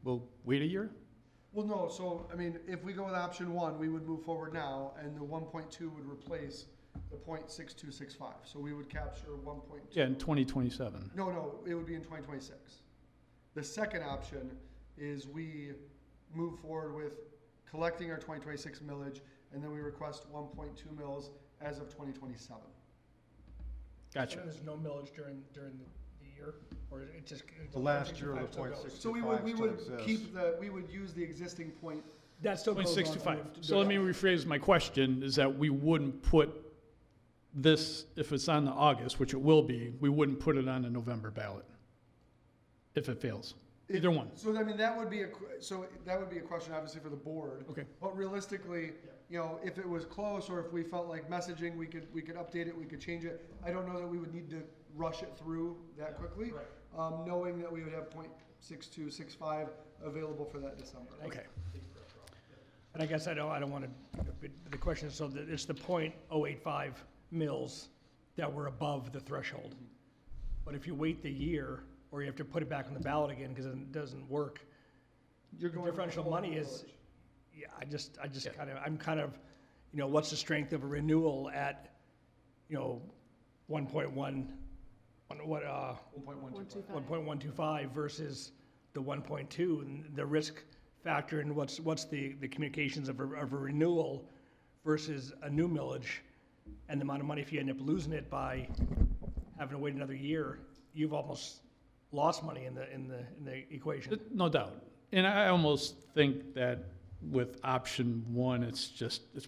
we'll wait a year? Well, no, so, I mean, if we go with option one, we would move forward now, and the 1.2 would replace the 0.6265. So we would capture 1.2. Yeah, in 2027. No, it would be in 2026. The second option is we move forward with collecting our 2026 millage, and then we request 1.2 mils as of 2027. Gotcha. So there's no millage during the year, or it just? The last year of the 0.65 So we would keep we would use the existing point. That still goes on. 0.65. So let me rephrase my question, is that we wouldn't put this, if it's on the August, which it will be, we wouldn't put it on the November ballot if it fails. Either one. So I mean, that would be a question obviously for the board. Okay. But realistically, you know, if it was close or if we felt like messaging, we could update it, we could change it. I don't know that we would need to rush it through that quickly, knowing that we would have 0.6265 available for that December. Okay. And I guess I don't want to, the question is, so that it's the 0.085 mils that were above the threshold. But if you wait the year, or you have to put it back on the ballot again because it doesn't work, You're going differential money is, yeah, I'm kind of, you know, what's the strength of a renewal at, you know, 1.1, what, 1.125 versus the 1.2, and the risk factor and what's the communications of a renewal versus a new millage, and the amount of money if you end up losing it by having to wait another year, you've almost lost money in the equation. No doubt. And I almost think that with option one, it's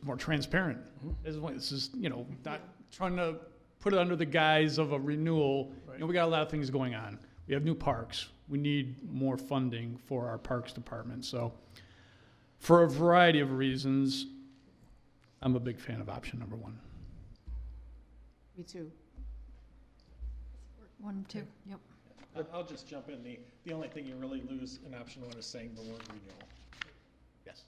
more transparent. It's just, you know, not trying to put it under the guise of a renewal. Right. You know, we got a lot of things going on. We have new parks. We need more funding for our parks department. So for a variety of reasons, I'm a big fan of option number one. Me too. 1, 2, yep. I'll just jump in. The only thing you really lose in option one is saying the word renewal. Yes.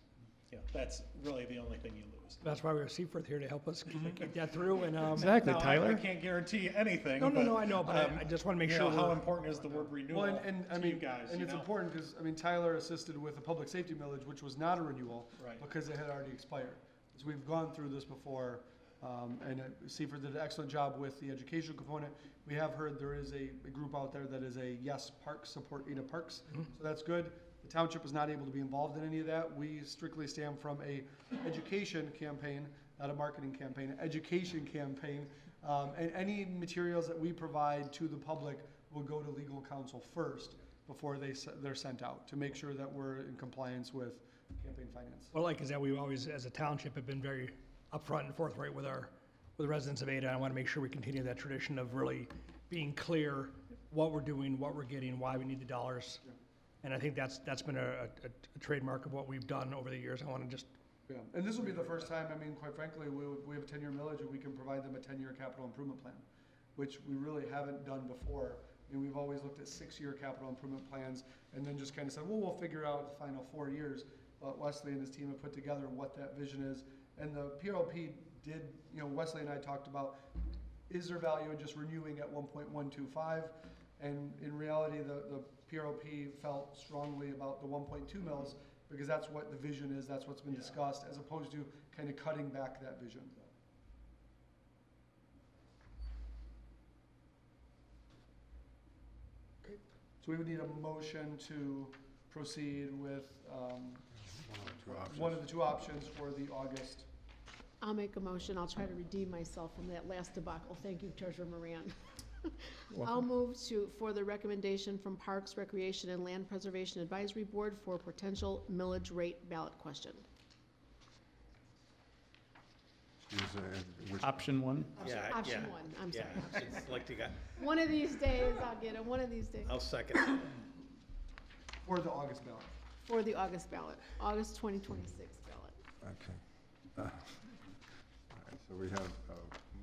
Yeah, that's really the only thing you lose. That's why we have Seaforth here to help us get that through. And Exactly, Now, Tyler. I can't guarantee anything. No, I know, but I just want to make you sure know, how we're, important is the word renewal Well, and I to mean, you guys? and you it's know? important because, I mean, Tyler assisted with a public safety millage, which was not a renewal. Right. Because it had already expired. So we've gone through this before, and Seifert did an excellent job with the educational component. We have heard there is a group out there that is a yes parks, support Ada Parks. So that's good. The township is not able to be involved in any of that. We strictly stand from a education campaign, not a marketing campaign, education campaign. And any materials that we provide to the public will go to legal counsel first before they're sent out, to make sure that we're in compliance with campaign finance. What I like is that we always, as a township, have been very upfront and forthright with the residents of Ada. I want to make sure we continue that tradition of really being clear what we're doing, what we're getting, why we need the dollars. And I think that's been a trademark of what we've done over the years. I want to just, Yeah, and this will be the first time, I mean, quite frankly, we have a 10-year millage, and we can provide them a 10-year capital improvement plan, which we really haven't done before. And we've always looked at 6-year capital improvement plans, and then just kind of said, well, we'll figure out the final 4 years. But Wesley and his team have put together what that vision is. And the PRLP did, Wesley and I talked about, is there value in just renewing at 1.125? And in reality, the PRLP felt strongly about the 1.2 mils, because that's what the vision is, that's what's been discussed, as opposed to kind of cutting back that vision. Okay. So we would need a motion to proceed with one of the two options for the August. I'll make a motion. I'll try to redeem myself from that last debacle. Thank you, Treasurer Moran. I'll move for the recommendation from Parks, Recreation, and Land Preservation Advisory Board for potential millage rate ballot question. Option one? Option one, I'm sorry. It's like you got, One of these days, I'll get it, one of these days. I'll second it. For the August ballot. For the August ballot, August 2026 ballot. Okay. All right, so we have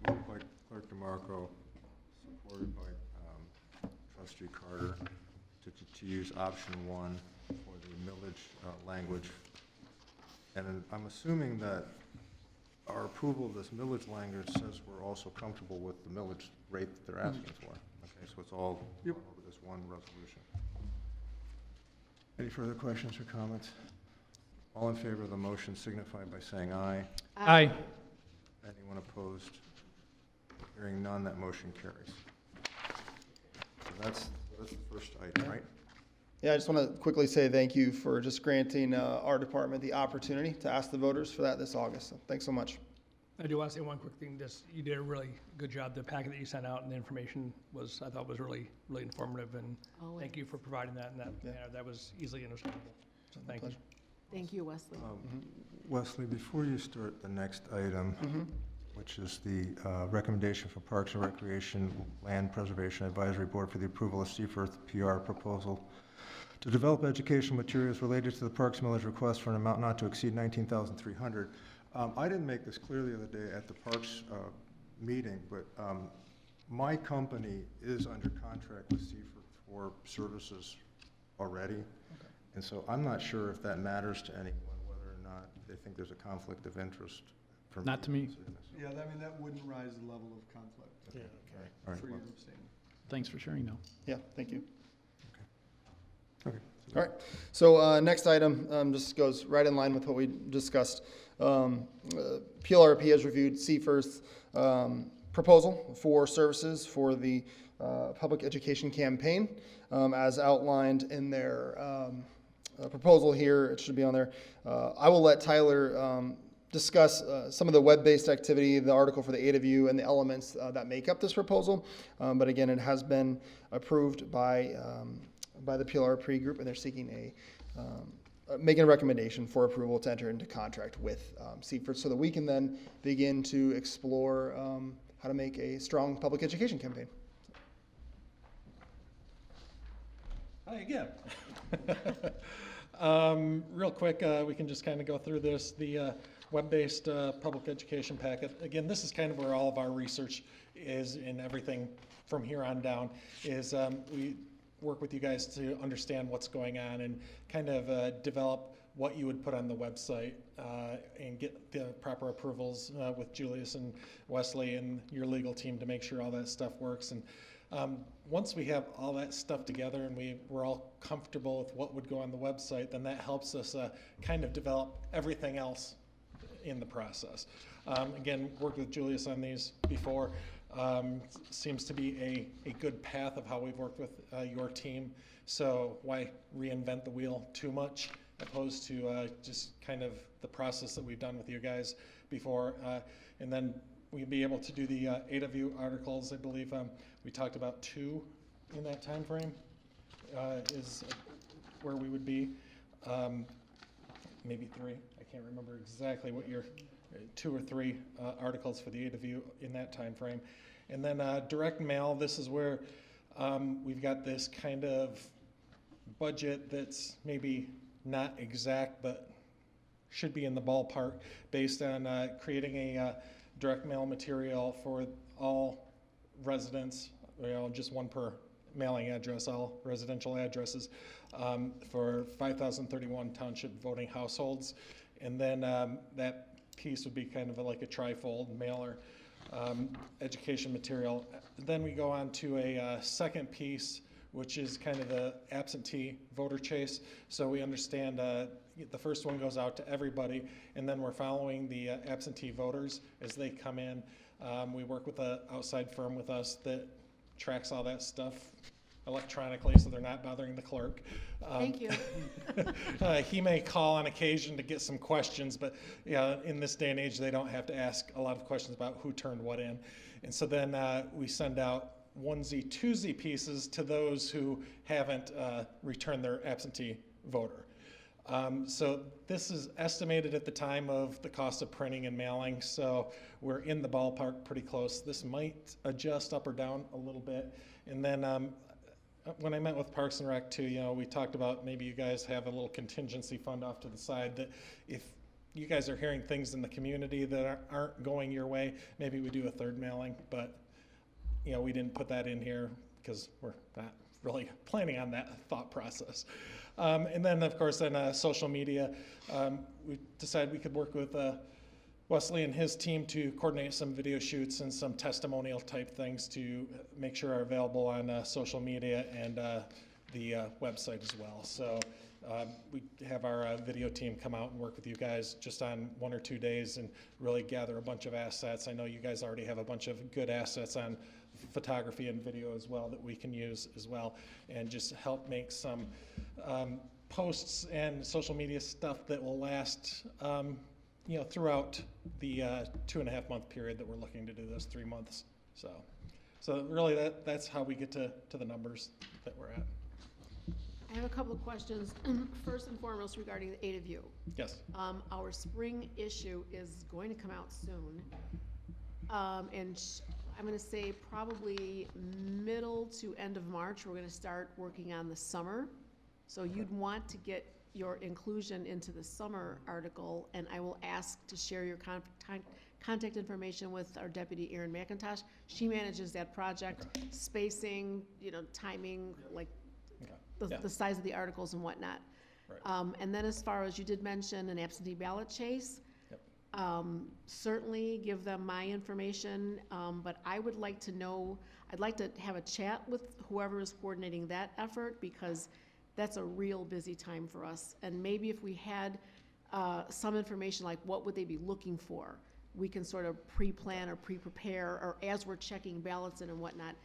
moved by Clerk DeMarco, supported by Trustee Carter, to use option one for the millage language. And I'm assuming that our approval of this millage language says we're also comfortable with the millage rate that they're asking for. Okay, so it's all over this one resolution. Any further questions or comments? All in favor of the motion signify by saying aye. Aye. Anyone opposed? Hearing none, that motion carries. So that's the first item, right? Yeah, I just want to quickly say thank you for just granting our department the opportunity to ask the voters for that this August. So thanks so much. I do want to say one quick thing. You did a really good job. The packet that you sent out and the information I thought was really, really informative, and thank you for providing that, and that was easily understandable. So thank you. Thank you, Wesley. Wesley, before you start the next item, which is the recommendation for Parks and Recreation Land Preservation Advisory Board for the approval of Seaforth PR proposal to develop educational materials related to the Parks Millage request for an amount not to exceed $19,300. I didn't make this clear the other day at the Parks meeting, but my company is under contract with Seaforth for services already. Okay. And so I'm not sure if that matters to anyone, whether or not they think there's a conflict of interest. For Not to me. Yeah, I mean, that wouldn't rise the level of conflict. Okay. Okay. All right. For Well, your abstaining. Thanks for sharing, though. Yeah, thank you. okay. All right, so next item just goes right in line with what we discussed. PLRP has reviewed Seaforth's proposal for services for the public education campaign as outlined in their proposal here. It should be on there. I will let Tyler discuss some of the web-based activity, the article for the Ada View, and the elements that make up this proposal. But again, it has been approved by the PLRP group, and they're seeking making a recommendation for approval to enter into contract with Seaforth so that we can then begin to explore how to make a strong public education campaign. Hi again. Real quick, we can just kind of go through this. The web-based public education packet. Again, this is kind of where all of our research is, and everything from here on down is we work with you guys to understand what's going on and kind of develop what you would put on the website and get the proper approvals with Julius and Wesley and your legal team to make sure all that stuff works. And once we have all that stuff together and we're all comfortable with what would go on the website, then that helps us kind of develop everything else in the process. Again, worked with Julius on these before. Seems to be a good path of how we've worked with your team. So why reinvent the wheel too much, opposed to just kind of the process that we've done with you guys before. And then we'd be able to do the Ada View articles. I believe we talked about 2 in that timeframe is where we would be. Maybe 3. I can't remember exactly what your 2 or 3 articles for the 8 of you in that time frame. And then direct mail, this is where we've got this kind of budget that's maybe not exact, but should be in the ballpark based on creating a direct mail material for all residents, just one per mailing address, all residential addresses, for 5,031 township voting households. And then that piece would be kind of like a trifold mailer education material. Then we go on to a second piece, which is kind of the absentee voter chase. So we understand the first one goes out to everybody, and then we're following the absentee voters as they come in. We work with an outside firm with us that tracks all that stuff electronically, so they're not bothering the clerk. Thank you. He may call on occasion to get some questions, but in this day and age, they don't have to ask a lot of questions about who turned what in. And so then we send out onesie, twosie pieces to those who haven't returned their absentee voter. So this is estimated at the time of the cost of printing and mailing, so we're in the ballpark pretty close. This might adjust up or down a little bit. And then when I met with Parks and Rec too, we talked about maybe you guys have a little contingency fund off to the side that if you guys are hearing things in the community that aren't going your way, maybe we do a third mailing, but we didn't put that in here because we're not really planning on that thought process. And then, of course, social media. We decided we could work with Wesley and his team to coordinate some video shoots and some testimonial type things to make sure are available on social media and the website as well. So we have our video team come out and work with you guys just on 1 or 2 days and really gather a bunch of assets. I know you guys already have a bunch of good assets on photography and video as well that we can use as well, and just help make some posts and social media stuff that will last throughout the 2.5 month period that we're looking to do this, 3 months. So really that's how we get to the numbers that we're at. I have a couple of questions. First and foremost, regarding the 8 of you. Yes. Our spring issue is going to come out soon. And I'm going to say probably middle to end of March, we're going to start working on the summer. So you'd want to get your inclusion into the summer article, and I will ask to share your contact information with our deputy, Erin McIntosh. She manages that project, spacing, timing, like the size of the articles and whatnot. Right. And then as far as you did mention an absentee ballot chase, certainly give them my information, but I would like to know, I'd like to have a chat with whoever is coordinating that effort, because that's a real busy time for us. And maybe if we had some information like what would they be looking for, we can sort of pre-plan or pre-prepare, or as we're checking ballots in and whatnot,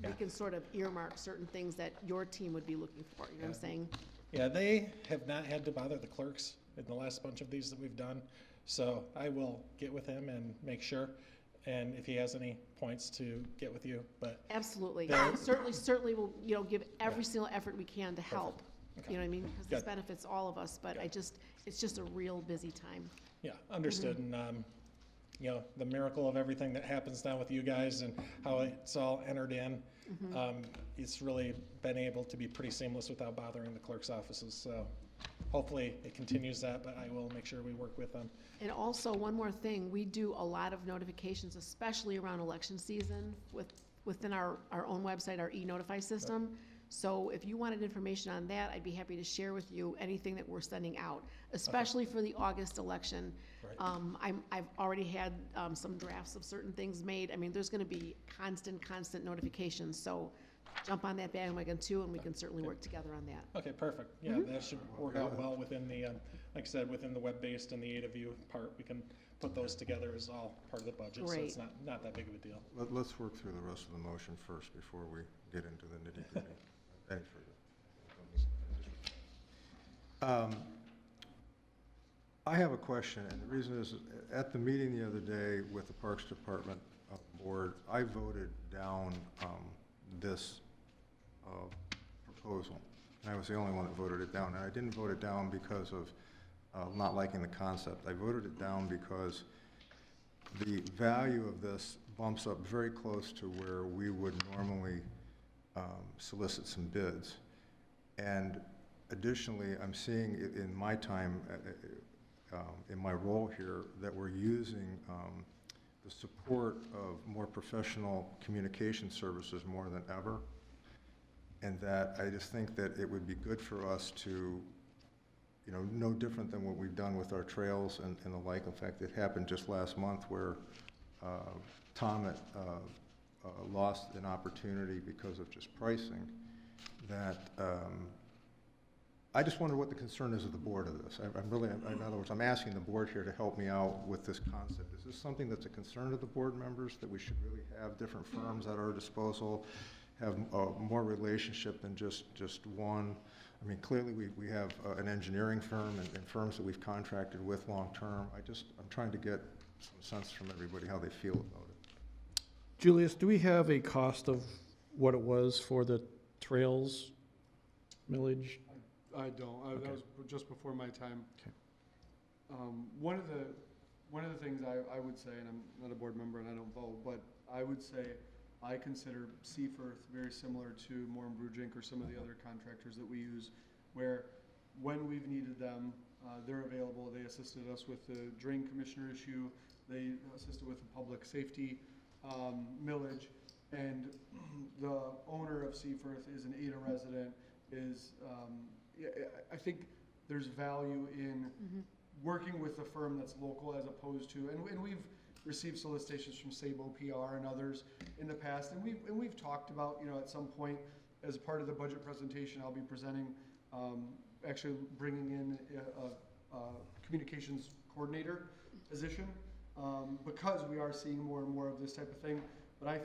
we can sort of earmark certain things that your team would be looking for, you know what I'm saying? Yeah, they have not had to bother the clerks in the last bunch of these that we've done. So I will get with him and make sure, and if he has any points to get with you, but. Absolutely. There- Certainly we'll, give every single effort we can to help. Okay. You know what I mean? Because this Good. benefits all of us, but Good. it's just a real busy time. Yeah, understood. And, the miracle of everything that happens now with you guys and how it's all entered in, it's really been able to be pretty seamless without bothering the clerk's offices. So hopefully it continues that, but I will make sure we work with them. And also, one more thing, we do a lot of notifications, especially around election season, within our own website, our e-notify system. So if you wanted information on that, I'd be happy to share with you anything that we're sending out, especially for the August election. Right. I've already had some drafts of certain things made. I mean, there's going to be constant notifications. So jump on that bandwagon too, and we can certainly work together on that. Okay, perfect. Yeah, that should work out well within the, like I said, within the web-based and the 8 of you part. We can put those together as all part of the budget, so it's Great. not that big of a deal. Let's work through the rest of the motion first before we get into the nitty-gritty. Any further? I have a question, and the reason is, at the meeting the other day with the Parks Department board, I voted down this proposal. And I was the only one that voted it down. And I didn't vote it down because of not liking the concept. I voted it down because the value of this bumps up very close to where we would normally solicit some bids. And additionally, I'm seeing it in my time, in my role here, that we're using the support of more professional communication services more than ever. And that I just think that it would be good for us to, you know, no different than what we've done with our trails and the like. In fact, it happened just last month where Tom lost an opportunity because of just pricing. That I just wonder what the concern is of the board of this. I'm really, in other words, I'm asking the board here to help me out with this concept. Is this something that's a concern of the board members, that we should really have different firms at our disposal, have more relationship than just one? I mean, clearly we have an engineering firm and firms that we've contracted with long-term. I'm trying to get some sense from everybody how they feel about it. Julius, do we have a cost of what it was for the trails millage? I don't. Okay. That was just before my time. Okay. One of the things I would say, and I'm not a board member and I don't vote, but I would say I consider Seafirth very similar to Moore and Brugink or some of the other contractors that we use, where when we've needed them, they're available. They assisted us with the drain commissioner issue. They assisted with the public safety millage, and the owner of Seafirth is an Ada resident. I think there's value in working with a firm that's local as opposed to, and we've received solicitations from Sabo PR and others in the past, and we've talked about, you know, at some point as part of the budget presentation, I'll be presenting, actually bringing in a communications coordinator position, because we are seeing more and more of this type of thing. But I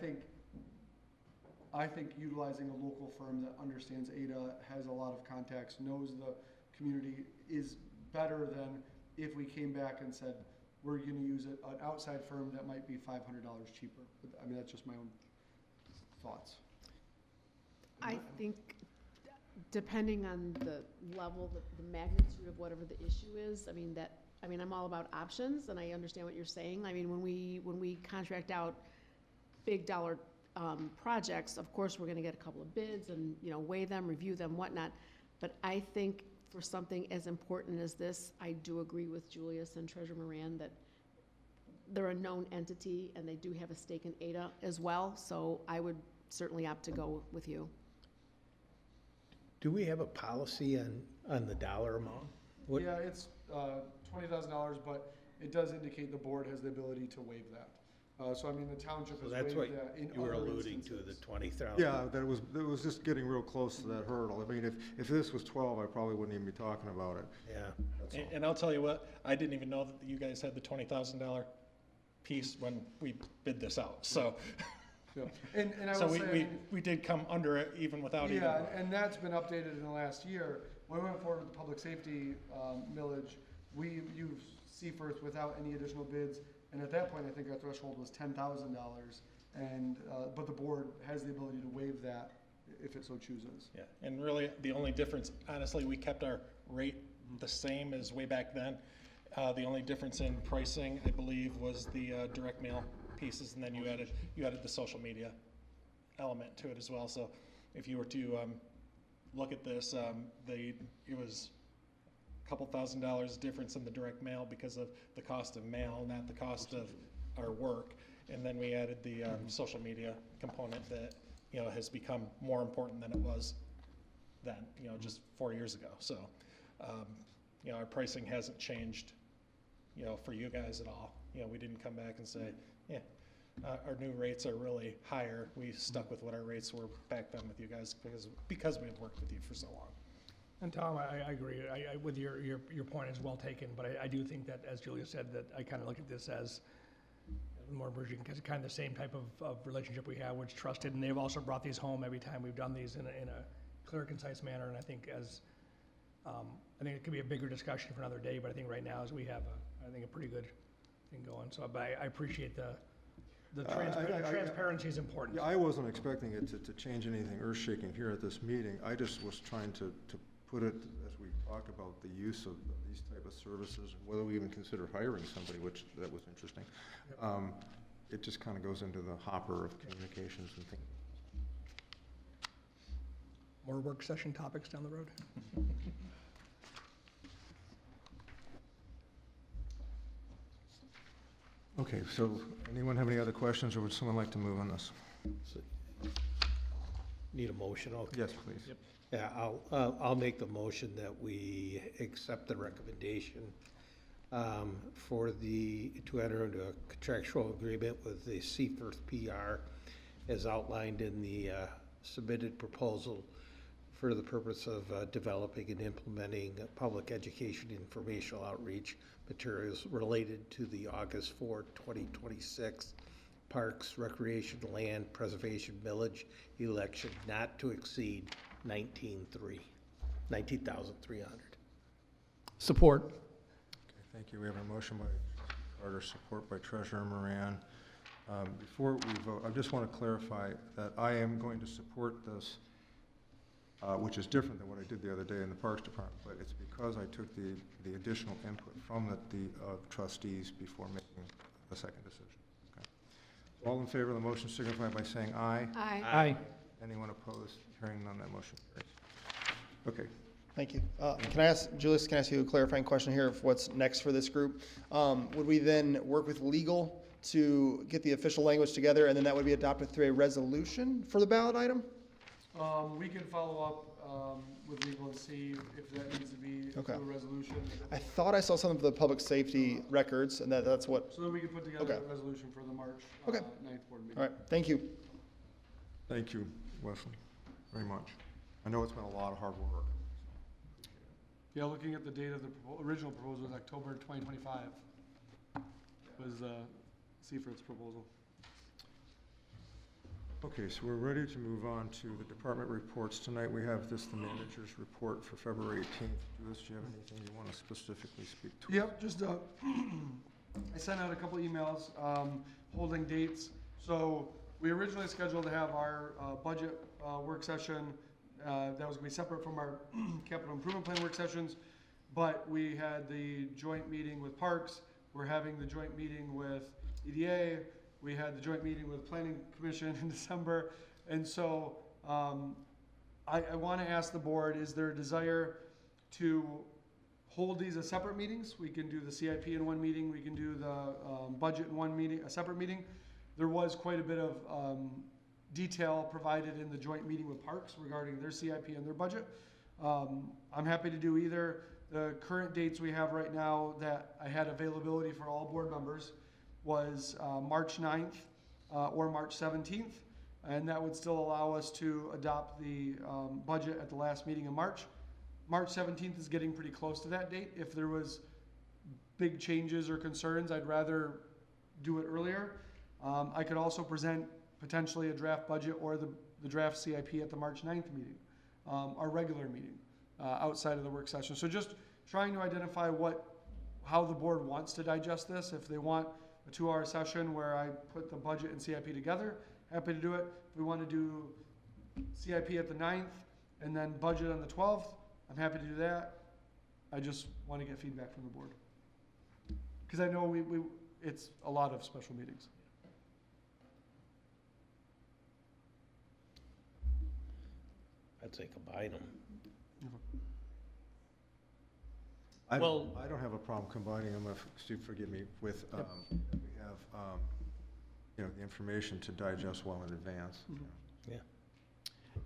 think utilizing a local firm that understands Ada, has a lot of contacts, knows the community, is better than if we came back and said, we're going to use an outside firm that might be $500 cheaper. But, I mean, that's just my own thoughts. I think depending on the level, the magnitude of whatever the issue is, I'm all about options, and I understand what you're saying. I mean, when we contract out big dollar projects, of course, we're gonna get a couple of bids and, you know, weigh them, review them, whatnot. But I think for something as important as this, I do agree with Julius and Treasurer Moran that they're a known entity and they do have a stake in Ada as well. So I would certainly opt to go with you. Do we have a policy on the dollar amount? What- Yeah, it's $20,000, but it does indicate the board has the ability to waive that. So I mean, the township So has that's waived what that in you were other alluding to, the instances. 20,000? Yeah, that was just getting real close to that hurdle. I mean, if this was 12, I probably wouldn't even be talking about it. Yeah. That's all. And I'll tell you what, I didn't even know that you guys had the $20,000 piece when we bid this out, so. Yeah. And I So will say, we did come under it even without even. yeah, and that's been updated in the last year. When we went forward with the public safety millage, we used Seafirth without any additional bids. And at that point, I think our threshold was $10,000, and but the board has the ability to waive that if it so chooses. Yeah, and really, the only difference, honestly, we kept our rate the same as way back then. The only difference in pricing, I believe, was the direct mail pieces, and then you added the social media element to it as well. So if you were to look at this, it was couple $1,000s difference in the direct mail because of the cost of mail, not the cost of our work. And then we added the social media component that, you know, has become more important than it was then, you know, just 4 years ago. So, you know, our pricing hasn't changed, you know, for you guys at all. You know, we didn't come back and say, yeah, our new rates are really higher. We stuck with what our rates were back then with you guys because we had worked with you for so long. And Tom, I agree. I with your point is well taken, but I do think that, as Julia said, that I kind of look at this as more merging, because it's kind of the same type of relationship we have, which trusted, and they've also brought these home every time we've done these in a clear, concise manner. And I think I think it could be a bigger discussion for another day, but I think right now as we have a pretty good thing going. So, but I appreciate The I- transparency is important. Yeah, I wasn't expecting it to change anything earth-shaking here at this meeting. I just was trying to put it, as we talked about the use of these type of services, and whether we even consider hiring somebody, which that was interesting. It just kind of goes into the hopper of communications and things. More work session topics down the road? Okay, so anyone have any other questions, or would someone like to move on this? Need a motion, okay. Yes, please. Yep. Yeah, I'll make the motion that we accept the recommendation to enter into a contractual agreement with the Seaforth PR as outlined in the submitted proposal for the purpose of developing and implementing public education informational outreach materials related to the August 4, 2026 Parks, Recreation, Land Preservation Millage election not to exceed 19,300. Support. Okay, thank you. We have a motion by Carter, support by Treasurer Moran. Before we vote, I just want to clarify that I am going to support this, which is different than what I did the other day in the Parks Department, but it's because I took the additional input from the trustees before making the second decision. Okay. All in favor of the motion signify by saying aye. Aye. Aye. Anyone opposed? Hearing none, that motion carries. Okay. Thank you. Can I ask, Julius, can I ask you a clarifying question here of what's next for this group? Would we then work with legal to get the official language together, and then that would be adopted through a resolution for the ballot item? We can follow up with legal and see if that needs to be Okay. a resolution. I thought I saw something for the public safety records, and that's what, So then we can put together Okay. a resolution for the March Okay. 9th board meeting. all right, thank you. Thank you, Wesley, very much. I know it's been a lot of hard work. Yeah, looking at the date of the original proposal was October 2025 was Seaforth's proposal. Okay, so we're ready to move on to the department reports. Tonight we have the manager's report for February 18th. Julius, do you have anything you want to specifically speak to? Yep, just I sent out a couple emails holding dates. So we originally scheduled to have our budget work session that was going to be separate from our capital improvement plan work sessions, but we had the joint meeting with Parks. We're having the joint meeting with EDA. We had the joint meeting with Planning Commission in December. And so I want to ask the board, is there a desire to hold these as separate meetings? We can do the CIP in one meeting. We can do the budget in one meeting, a separate meeting. There was quite a bit of detail provided in the joint meeting with Parks regarding their CIP and their budget. I'm happy to do either. The current dates we have right now that I had availability for all board members was March 9th or March 17th, and that would still allow us to adopt the budget at the last meeting in March. March 17th is getting pretty close to that date. If there was big changes or concerns, I'd rather do it earlier. I could also present potentially a draft budget or the draft CIP at the March 9th meeting, our regular meeting, outside of the work session. So just trying to identify how the board wants to digest this. If they want a 2-hour session where I put the budget and CIP together, happy to do it. If we want to do CIP at the 9th and then budget on the 12th, I'm happy to do that. I just want to get feedback from the board. Because I know it's a lot of special meetings. I'd say combine them. I Well- don't have a problem combining them, if, Steve, forgive me, with, we have, the information to digest well in advance.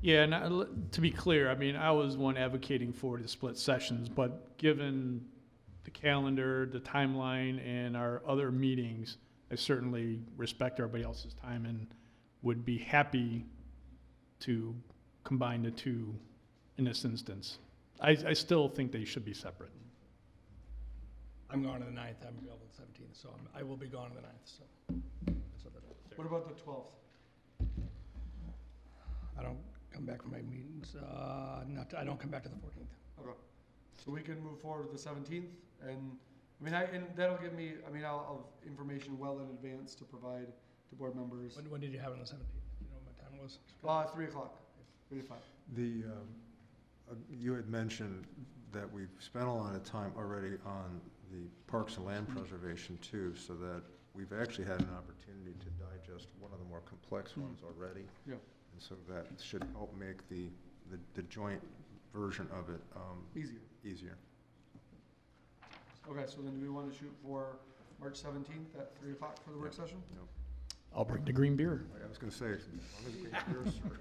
Yeah, and to be clear, I mean, I was one advocating for the split sessions, but given the calendar, the timeline, and our other meetings, I certainly respect everybody else's time and would be happy to combine the two in this instance. I still think they should be separate. I'm gone on the 9th, I'm available the 17th, so I will be gone on the 9th, so. that's other than- What about the 12th? I don't come back from my meetings, I don't come back to the 14th. Okay. So we can move forward with the 17th, and, and that'll give me, I'll have information well in advance to provide to the board members. When did you have it on the 17th? You know what time it was? 3 o'clock, 3 to 5. You had mentioned that we've spent a lot of time already on the parks and land preservation too, so that we've actually had an opportunity to digest one of the more complex ones already. Yeah. And so that should help make the joint version of it easier. Okay, so then do we want to shoot for March 17th at 3 o'clock for the work session? I'll bring the green beer. I was gonna say, as long as we get yours, sir.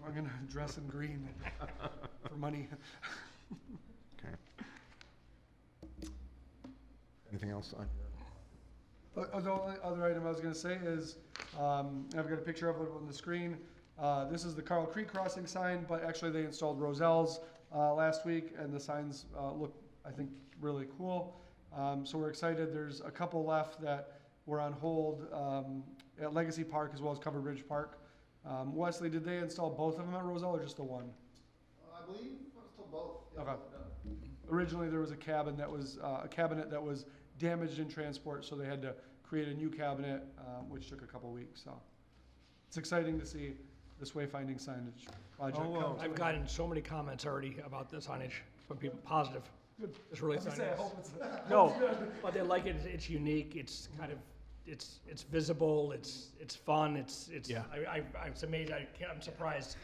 I'm gonna dress in green for money. Okay. Anything else on here? The only other item I was gonna say is, I've got a picture of it on the screen. This is the Carl Creek crossing sign, but actually they installed Roselle's last week, and the signs look, I think, really cool. So we're excited. There's a couple left that were on hold at Legacy Park as well as Covered Bridge Park. Wesley, did they install both of them at Roselle or just the one? I believe it was still both. Okay. Originally, there was a cabinet that was damaged in transport, so they had to create a new cabinet, which took a couple weeks. So it's exciting to see this wayfinding signage project. come to I've an gotten so many comments already about the signage from people, positive. It's really end. I was exciting. gonna say, I hope it's No, good. but they like it. It's unique. It's kind of, it's visible. It's fun. It's. Yeah. I'm amazed. I'm surprised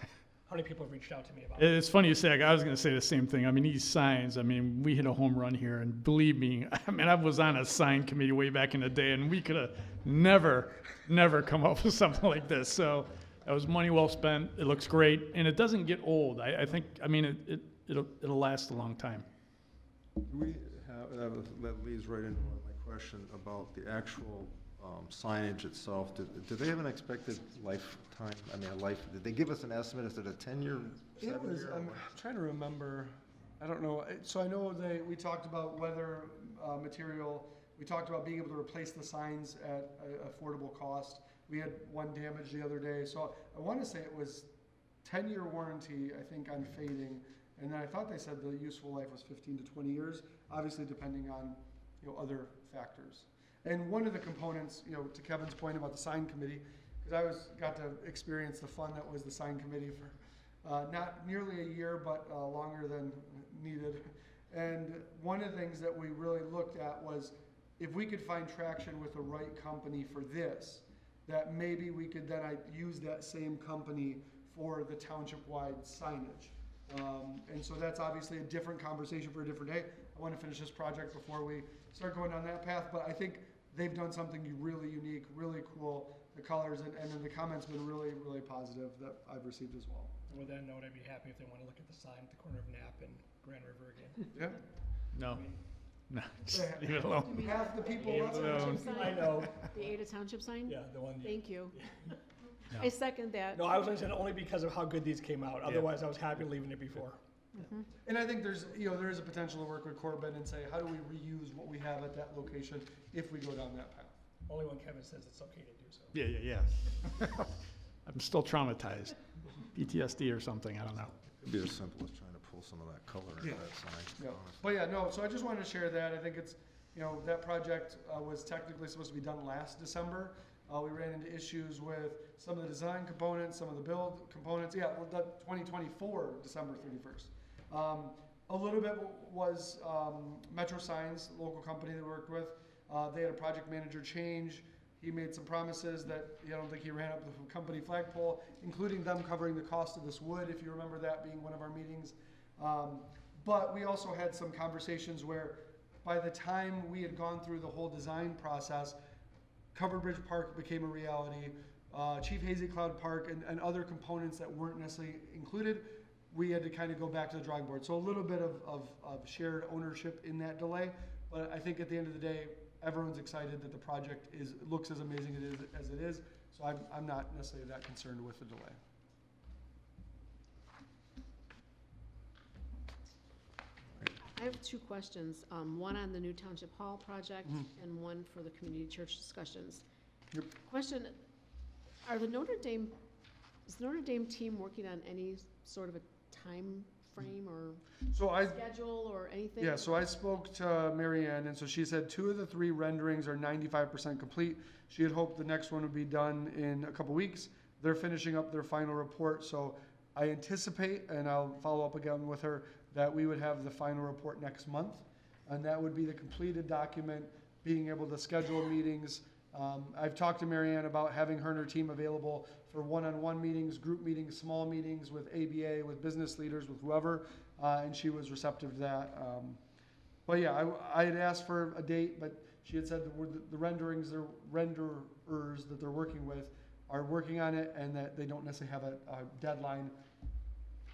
how many people have reached out to me about it. It's funny you say, I was going to say the same thing. I mean, these signs, I mean, we hit a home run here, and believe me, I mean, I was on a sign committee way back in the day, and we could have never come up with something like this. So that was money well spent. It looks great, and it doesn't get old. I think, I mean, it'll last a long time. Do we have, that leads right into my question about the actual signage itself. Do they have an expected lifetime? I mean, did they give us an estimate? Is it a 10-year, It was, 7-year? I'm trying to remember, I don't know, so I know we talked about weather material, we talked about being able to replace the signs at affordable cost. We had one damaged the other day, so I want to say it was 10-year warranty, I think, on fading, and then I thought they said the useful life was 15 to 20 years, obviously depending on, other factors. And one of the components, to Kevin's point about the sign committee, because I got to experience the fun that was the sign committee for not nearly a year, but longer than needed. And one of the things that we really looked at was if we could find traction with the right company for this, that maybe we could then use that same company for the township-wide signage. And so that's obviously a different conversation for a different day. I want to finish this project before we start going down that path, but I think they've done something really unique, really cool. The colors and then the comments have been really, really positive that I've received as well. With that note, I'd be happy if they want to look at the sign at the corner of Knapp and Grand River again. Yeah. No, just leave it alone. Half the people. Leave it alone. I know. The Ada Township sign? Yeah, the one. Thank you. No. I second that. No, I was saying only because of how good these came out. Otherwise, I was happy leaving it before. And I think there's, there is a potential to work with Corbin and say, how do we reuse what we have at that location if we go down that path? Only when Kevin says it's okay to do so. Yeah. I'm still traumatized. PTSD or something, I don't know. It'd be as simple as trying to pull some of that color into that sign. Yeah, honestly. but yeah, no, so I just wanted to share that. I think it's, that project was technically supposed to be done last December. We ran into issues with some of the design components, some of the build components. Yeah, well, the 2024, December 31st. A little bit was Metro Signs, local company that we worked with. They had a project manager change. He made some promises that I don't think he ran up the company flagpole, including them covering the cost of this wood, if you remember that being one of our meetings. But we also had some conversations where by the time we had gone through the whole design process, Covered Bridge Park became a reality. Chief Hazy Cloud Park and other components that weren't necessarily included, we had to kind of go back to the drawing board. So a little bit of shared ownership in that delay, but I think at the end of the day, everyone's excited that the project looks as amazing as it is. So I'm not necessarily that concerned with the delay. I have two questions, one on the new Township Hall project and one for the community church discussions. Yep. Question, is the Notre Dame team working on any sort of a time frame or? So I, schedule or anything? yeah, so I spoke to Mary Ann, and so she said 2 of the 3 renderings are 95% complete. She had hoped the next one would be done in a couple weeks. They're finishing up their final report, so I anticipate, and I'll follow up again with her, that we would have the final report next month. And that would be the completed document, being able to schedule meetings. I've talked to Mary Ann about having her and her team available for one-on-one meetings, group meetings, small meetings with ABA, with business leaders, with whoever, and she was receptive to that. But yeah, I had asked for a date, but she had said the renderers that they're working with are working on it, and that they don't necessarily have a deadline.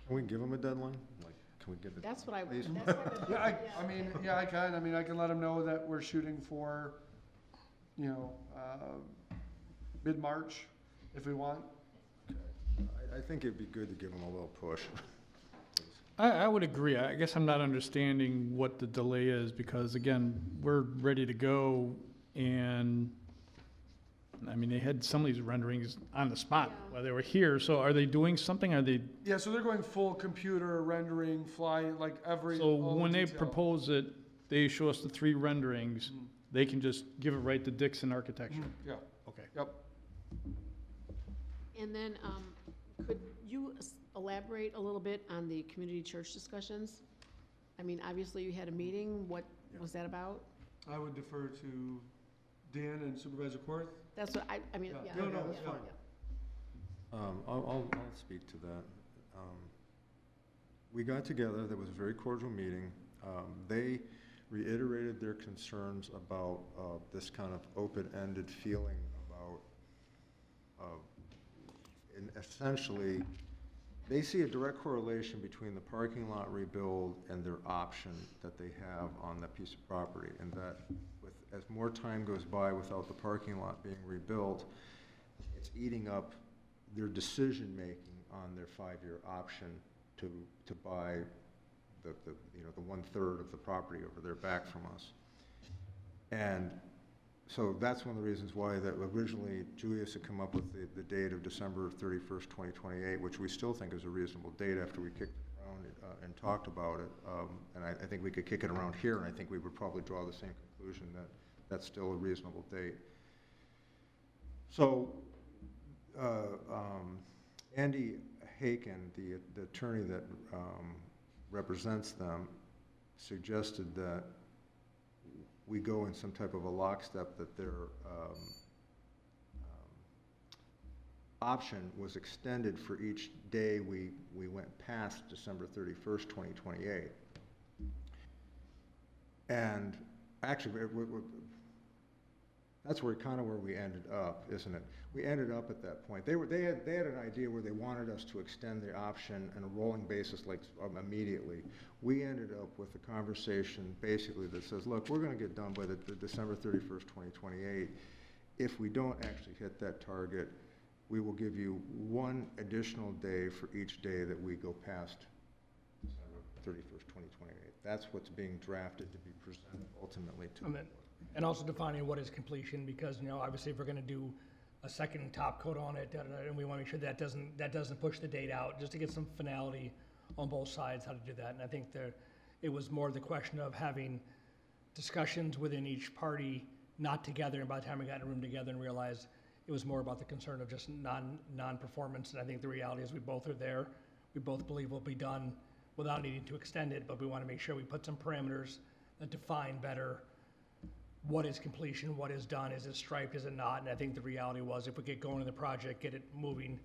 Can we give them a deadline? Like, can we get it? That's what I, Please. that's what I. Yeah, I mean, yeah, I can. I mean, I can let them know that we're shooting for, you know, mid-March if we want. I think it'd be good to give them a little push. I would agree. I guess I'm not understanding what the delay is because, again, we're ready to go and, I mean, they had some of these renderings on the spot Yeah. while they were here. So are they doing something? Are they, Yeah, so they're going full computer rendering, flying, like every. so all the when they detail. propose it, they show us the 3 renderings, Mhm. they can just give it right to Dixon Architecture? Yeah, Okay. yep. And then, could you elaborate a little bit on the community church discussions? I mean, obviously you had a meeting, what was that about? I would defer to Dan and Supervisor Korth. That's what I mean, Yeah. yeah. No, that's yeah, fine. yeah. I'll speak to that. We got together, there was a very cordial meeting. They reiterated their concerns about this kind of open-ended feeling about, and essentially, they see a direct correlation between the parking lot rebuild and their option that they have on that piece of property, and that as more time goes by without the parking lot being rebuilt, it's eating up their decision-making on their 5-year option to buy the 1/3 of the property over there back from us. And so that's one of the reasons why that originally Julius had come up with the date of December 31st, 2028, which we still think is a reasonable date after we kicked it around and talked about it. And I think we could kick it around here, and I think we would probably draw the same conclusion that that's still a reasonable date. So Andy Haken, the attorney that represents them, suggested that we go in some type of a lockstep, that their option was extended for each day we went past December 31st, 2028. And actually, that's where we ended up, isn't it? We ended up at that point. They had an idea where they wanted us to extend the option on a rolling basis, like immediately. We ended up with a conversation basically that says, look, we're going to get done by the December 31st, 2028. If we don't actually hit that target, we will give you 1 additional day for each day that we go past December 31st, 2028. That's what's being drafted to be presented ultimately to the board. And also defining what is completion, because, you know, obviously if we're gonna do a second top coat on it, and we wanna make sure that doesn't push the date out, just to get some finality on both sides, how to do that. And I think it was more the question of having discussions within each party, not together, and by the time we got in a room together and realized it was more about the concern of just non-performance. And I think the reality is we both are there. We both believe we'll be done without needing to extend it, but we wanna make sure we put some parameters that define better what is completion, what is done, is it striped, is it not? And I think the reality was if we get going in the project, get it moving,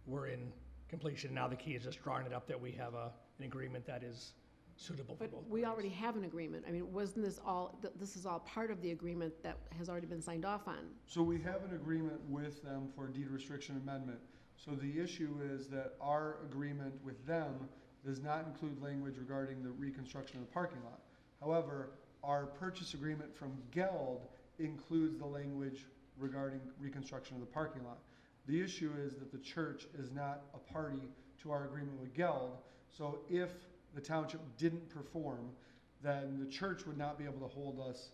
we're in completion. Now the key is just drawing it up that we have an agreement that is suitable for But both we parties. already have an agreement. I mean, wasn't this all, this is all part of the agreement that has already been signed off on? So we have an agreement with them for deed restriction amendment. So the issue is that our agreement with them does not include language regarding the reconstruction of the parking lot. However, our purchase agreement from Geld includes the language regarding reconstruction of the parking lot. The issue is that the church is not a party to our agreement with Geld. So if the township didn't perform, then the church would not be able to hold us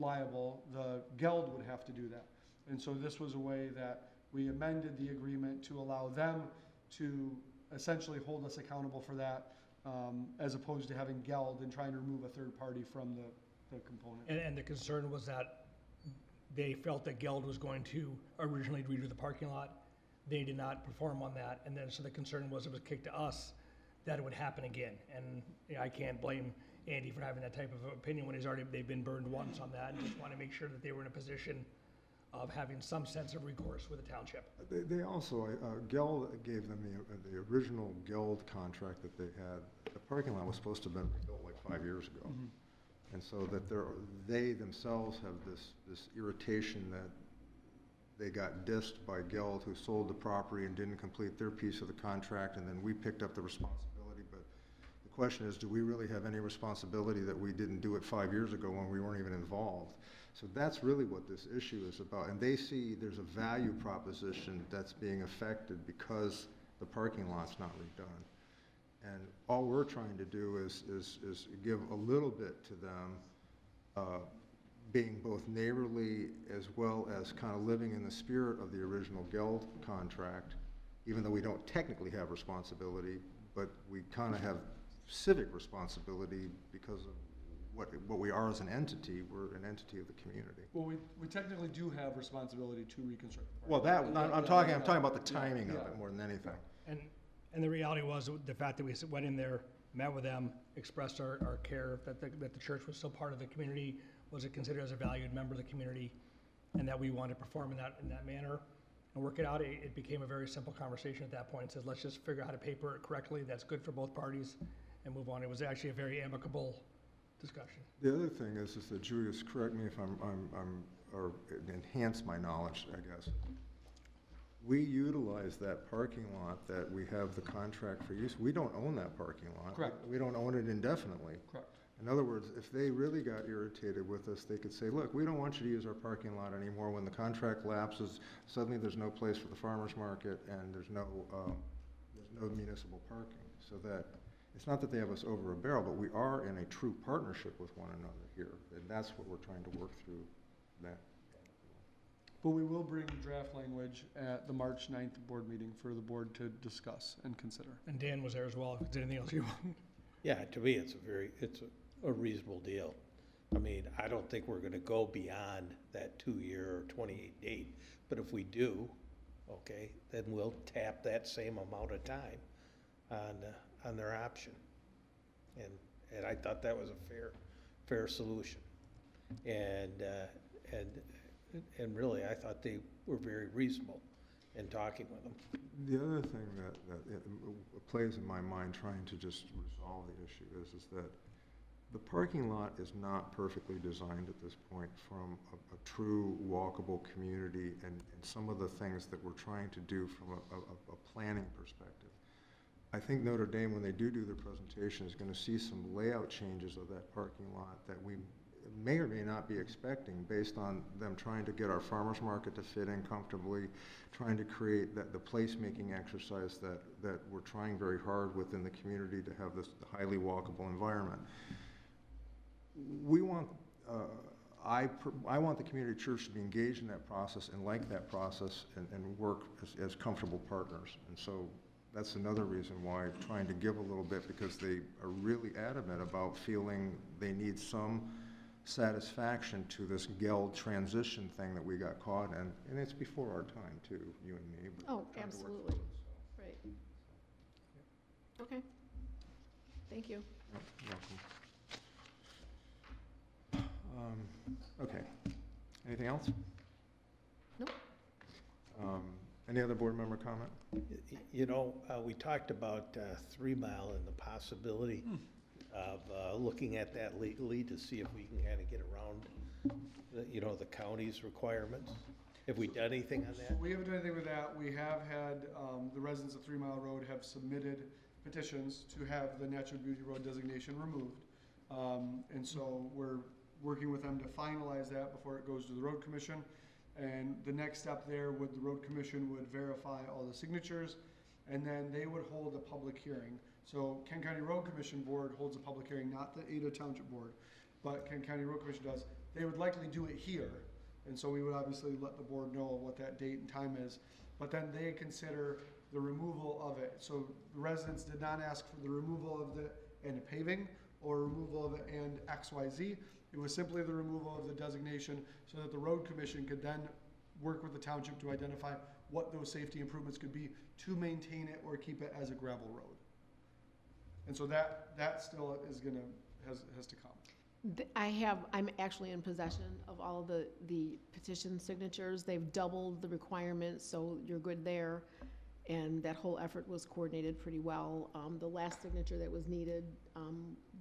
liable. The Geld would have to do that. And so this was a way that we amended the agreement to allow them to essentially hold us accountable for that. as opposed to having Geld and trying to remove a third party from the component. And the concern was that they felt that Geld was going to originally redo the parking lot. They did not perform on that, and then so the concern was it was kicked to us that it would happen again. And you know, I can't blame Andy for having that type of opinion when they've been burned once on that, and just want to make sure that they were in a position of having some sense of recourse with the township. They also, Geld gave them the original Geld contract that they had. The parking lot was supposed to have been built like 5 years ago. And so that they themselves have this irritation that they got dissed by Geld, who sold the property and didn't complete their piece of the contract, and then we picked up the responsibility. But the question is, do we really have any responsibility that we didn't do it 5 years ago when we weren't even involved? So that's really what this issue is about. And they see there's a value proposition that's being affected because the parking lot's not redone. And all we're trying to do is give a little bit to them, being both neighborly as well as kind of living in the spirit of the original Geld contract, even though we don't technically have responsibility, but we kind of have civic responsibility because of what we are as an entity. We're an entity of the community. Well, we technically do have responsibility to reconstruct the Well, parking lot. I'm talking about the timing of it more than anything. And the reality was the fact that we went in there, met with them, expressed our care that the church was still part of the community, was it considered as a valued member of the community, and that we wanted to perform in that manner and work it out. It became a very simple conversation at that point. It says, let's just figure out how to paper it correctly. That's good for both parties, and move on. It was actually a very amicable discussion. The other thing is that Julius, correct me if or enhance my knowledge, I guess. We utilize that parking lot that we have the contract for use. We don't own that parking lot. Correct. We don't own it indefinitely. Correct. In other words, if they really got irritated with us, they could say, look, we don't want you to use our parking lot anymore. When the contract lapses, suddenly there's no place for the farmer's market and there's no municipal parking. So that, it's not that they have us over a barrel, but we are in a true partnership with one another here. And that's what we're trying to work through that. But we will bring draft language at the March 9th board meeting for the board to discuss and consider. And Dan was there as well. Is there anything else you want? Yeah, to me, it's a reasonable deal. I mean, I don't think we're gonna go beyond that 2-year or 28 date, but if we do, okay, then we'll tap that same amount of time on their option. And I thought that was a fair solution. And really, I thought they were very reasonable in talking with them. The other thing that plays in my mind trying to just resolve the issue is that the parking lot is not perfectly designed at this point from a true walkable community and some of the things that we're trying to do from a planning perspective. I think Notre Dame, when they do their presentation, is going to see some layout changes of that parking lot that we may or may not be expecting based on them trying to get our farmers market to fit in comfortably, trying to create the placemaking exercise that we're trying very hard within the community to have this highly walkable environment. We want, I want the community church to be engaged in that process and like that process and work as comfortable partners. And so that's another reason why I'm trying to give a little bit, because they are really adamant about feeling they need some satisfaction to this Geld transition thing that we got caught in. And it's before our time too, you and me. But Oh, trying to work absolutely. through it, so. Right. Okay. Thank you. Yep, you're welcome. Okay. Anything else? Nope. Any other board member comment? You know, we talked about 3 Mile and the possibility of looking at that legally to see if we can kind of get around, the county's requirements. Have we done anything on that? We haven't done anything with that. We have had, the residents of 3 Mile Road have submitted petitions to have the Natural Beauty Road designation removed. And so we're working with them to finalize that before it goes to the road commission. And the next step there would, the road commission would verify all the signatures, and then they would hold a public hearing. So Kent County Road Commission Board holds a public hearing, not the Ada Township Board, but Kent County Road Commission does. They would likely do it here, and so we would obviously let the board know what that date and time is. But then they consider the removal of it. So the residents did not ask for the removal of the, and paving, or removal of it and XYZ. It was simply the removal of the designation so that the road commission could then work with the township to identify what those safety improvements could be to maintain it or keep it as a gravel road. And so that still is gonna, has to come. I'm actually in possession of all of the petition signatures. They've doubled the requirements, so you're good there. And that whole effort was coordinated pretty well. The last signature that was needed,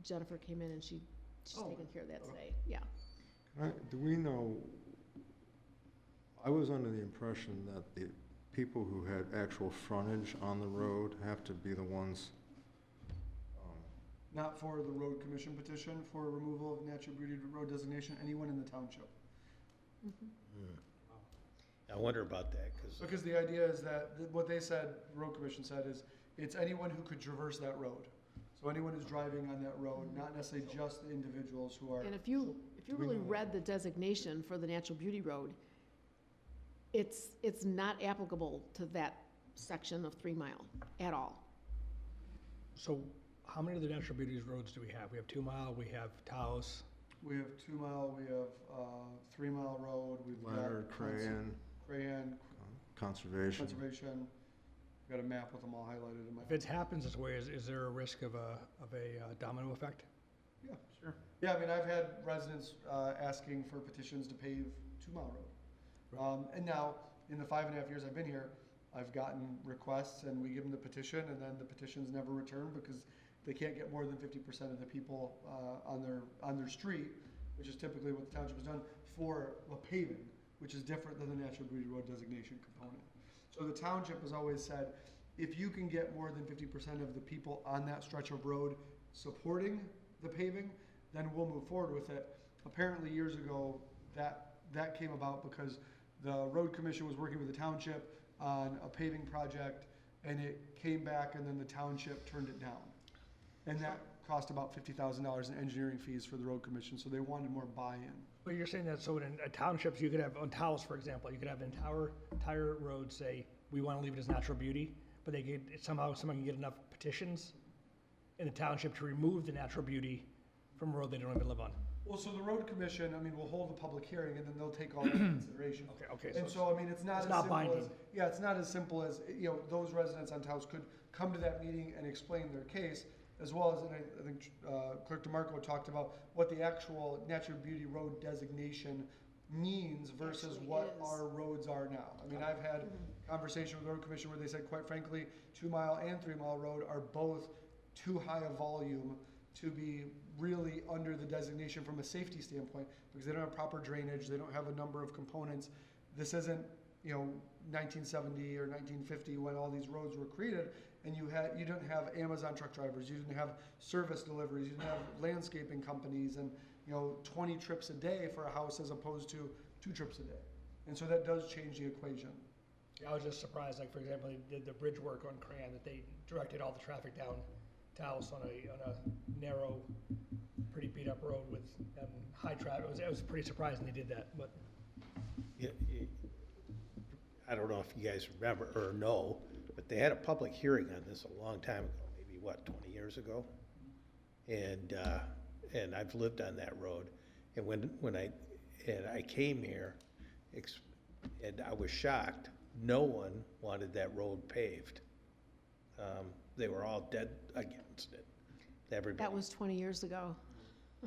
Jennifer came in and she's taking care of that today, yeah. Do we know, I was under the impression that the people who had actual frontage on the road have to be the ones, Not for the road commission petition for removal of natural beauty road designation, anyone in the township. I wonder about that, Because the idea is that, what they said, the road commission said, is it's anyone who could traverse that road. So anyone who's driving on that road, not necessarily just the individuals who are. And if you really read the designation for the natural beauty road, it's not applicable to that section of 3 Mile at all. So how many of the natural beauty roads do we have? We have 2 Mile, we have Taos. We have 2 Mile, we have 3 Mile Road, we've got. Leonard, Crayon, Conservation. Conservation. We've got a map with them all highlighted in my. If it happens this way, is there a risk of a domino effect? Yeah, sure. Yeah, I mean, I've had residents asking for petitions to pave 2 Mile Road. And now, in the 5.5 years I've been here, I've gotten requests and we give them the petition and then the petitions never return because they can't get more than 50% of the people on their street, which is typically what the township has done, for a paving, which is different than the natural beauty road designation component. So the township has always said, if you can get more than 50% of the people on that stretch of road supporting the paving, then we'll move forward with it. Apparently years ago, that came about because the road commission was working with the township on a paving project and it came back and then the township turned it down. And that cost about $50,000 in engineering fees for the road commission, so they wanted more buy-in. But you're saying that, so in townships, you could have, on Taos, for example, you could have an entire road say, we want to leave it as natural beauty, but they get, someone can get enough petitions in the township to remove the natural beauty from a road they don't even live on. Well, so the road commission, I mean, will hold a public hearing and then they'll take all that into consideration. Okay. And so, I mean, it's not as not simple as, binding. yeah, it's not as simple as, those residents on Taos could come to that meeting and explain their case, as well as, and I think Clerk DeMarco talked about what the actual natural beauty road designation means versus Actually what is. our roads are now. I mean, I've had conversation with the road commission where they said, quite frankly, 2 Mile and 3 Mile Road are both too high a volume to be really under the designation from a safety standpoint, because they don't have proper drainage, they don't have a number of components. This isn't, 1970 or 1950 when all these roads were created, and you didn't have Amazon truck drivers, you didn't have service deliveries, you didn't have landscaping companies, and 20 trips a day for a house as opposed to 2 trips a day. And so that does change the equation. I was just surprised, like, for example, they did the bridge work on Crayon, that they directed all the traffic down Taos on a narrow, pretty beat up road with high traffic. It was pretty surprising they did that, but. I don't know if you guys remember or know, but they had a public hearing on this a long time ago, maybe 20 years ago? And I've lived on that road. And when I came here, and I was shocked, no one wanted that road paved. They were all dead against it. Everybody. That was 20 years ago.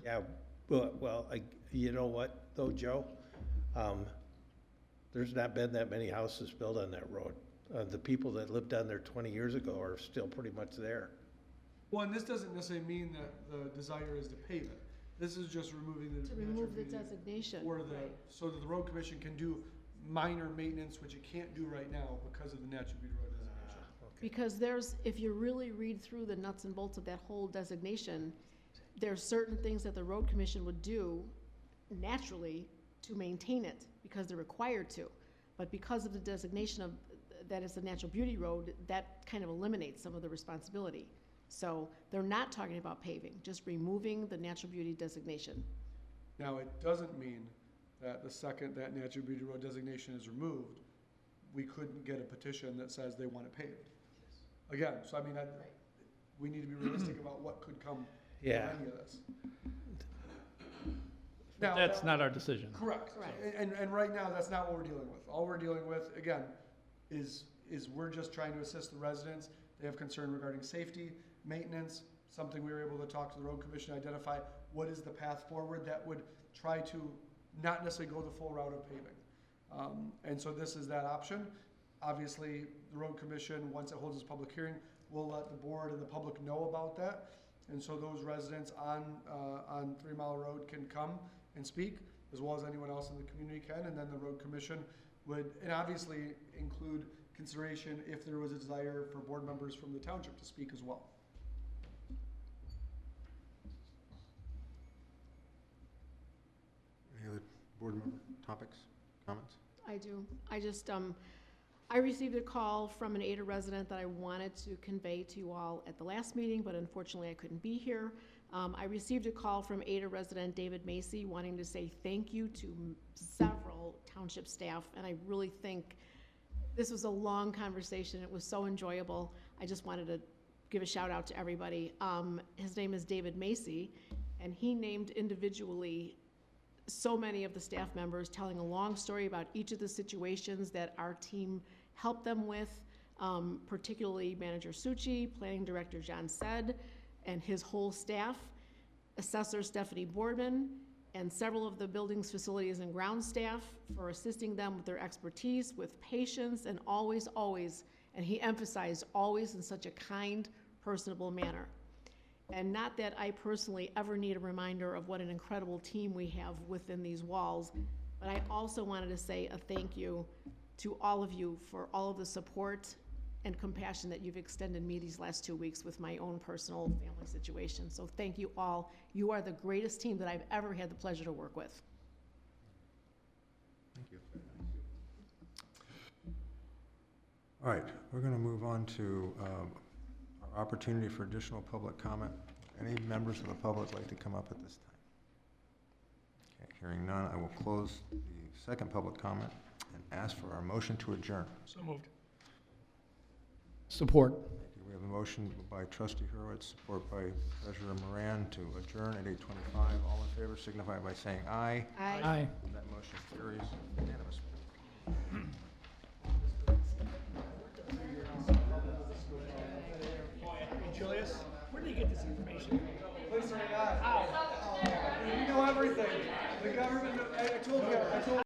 Yeah, well, you know what, though, Joe? There's not been that many houses built on that road. The people that lived down there 20 years ago are still pretty much there. Well, and this doesn't necessarily mean that the desire is to pave it. This is just removing the. To remove the designation. Or right. so that the road commission can do minor maintenance, which it can't do right now because of the natural beauty road designation. Because if you really read through the nuts and bolts of that whole designation, there's certain things that the road commission would do naturally to maintain it because they're required to. But because of the designation of that is the natural beauty road, that kind of eliminates some of the responsibility. So they're not talking about paving, just removing the natural beauty designation. Now, it doesn't mean that the second that natural beauty road designation is removed, we couldn't get a petition that says they want it paved. again, so I mean, we need to be realistic about what could come Yeah. from any of this. But Now, that's not our decision. Correct. Correct. And right now, that's not what we're dealing with. All we're dealing with, again, is we're just trying to assist the residents. They have concern regarding safety, maintenance, something we were able to talk to the road commission, identify what is the path forward that would try to not necessarily go the full route of paving. And so this is that option. Obviously, the road commission, once it holds its public hearing, will let the board and the public know about that. And so those residents on 3 Mile Road can come and speak, as well as anyone else in the community can, and then the road commission would, and obviously include consideration if there was a desire for board members from the township to speak as well. Any other board member topics, comments? I do. I just, I received a call from an Ada resident that I wanted to convey to you all at the last meeting, but unfortunately I couldn't be here. I received a call from Ada resident David Macy wanting to say thank you to several township staff, and I really think this was a long conversation. It was so enjoyable. I just wanted to give a shout out to everybody. His name is David Macy, and he named individually so many of the staff members, telling a long story about each of the situations that our team helped them with, particularly Manager Suchi, Planning Director John Said, and his whole staff, Assessor Stephanie Boardman, and several of the buildings, facilities, and ground staff for assisting them with their expertise, with patience, and always, and he emphasized always in such a kind, personable manner. And not that I personally ever need a reminder of what an incredible team we have within these walls, but I also wanted to say a thank you to all of you for all of the support and compassion that you've extended me these last 2 weeks with my own personal family situation. So thank you all. You are the greatest team that I've ever had the pleasure to work with. Thank you. All right, we're going to move on to our opportunity for additional public comment. Any members of the public like to come up at this time? Okay, hearing none, I will close the second public comment and ask for our motion to adjourn. So moved. Support. Thank you. We have a motion by trustee Hurwitz, support by treasurer Moran to adjourn at 8:25. All in favor signify by saying aye. Aye. That motion carries unanimously. Julius, where did you get this information? Place right now. You know everything. The government, I told you,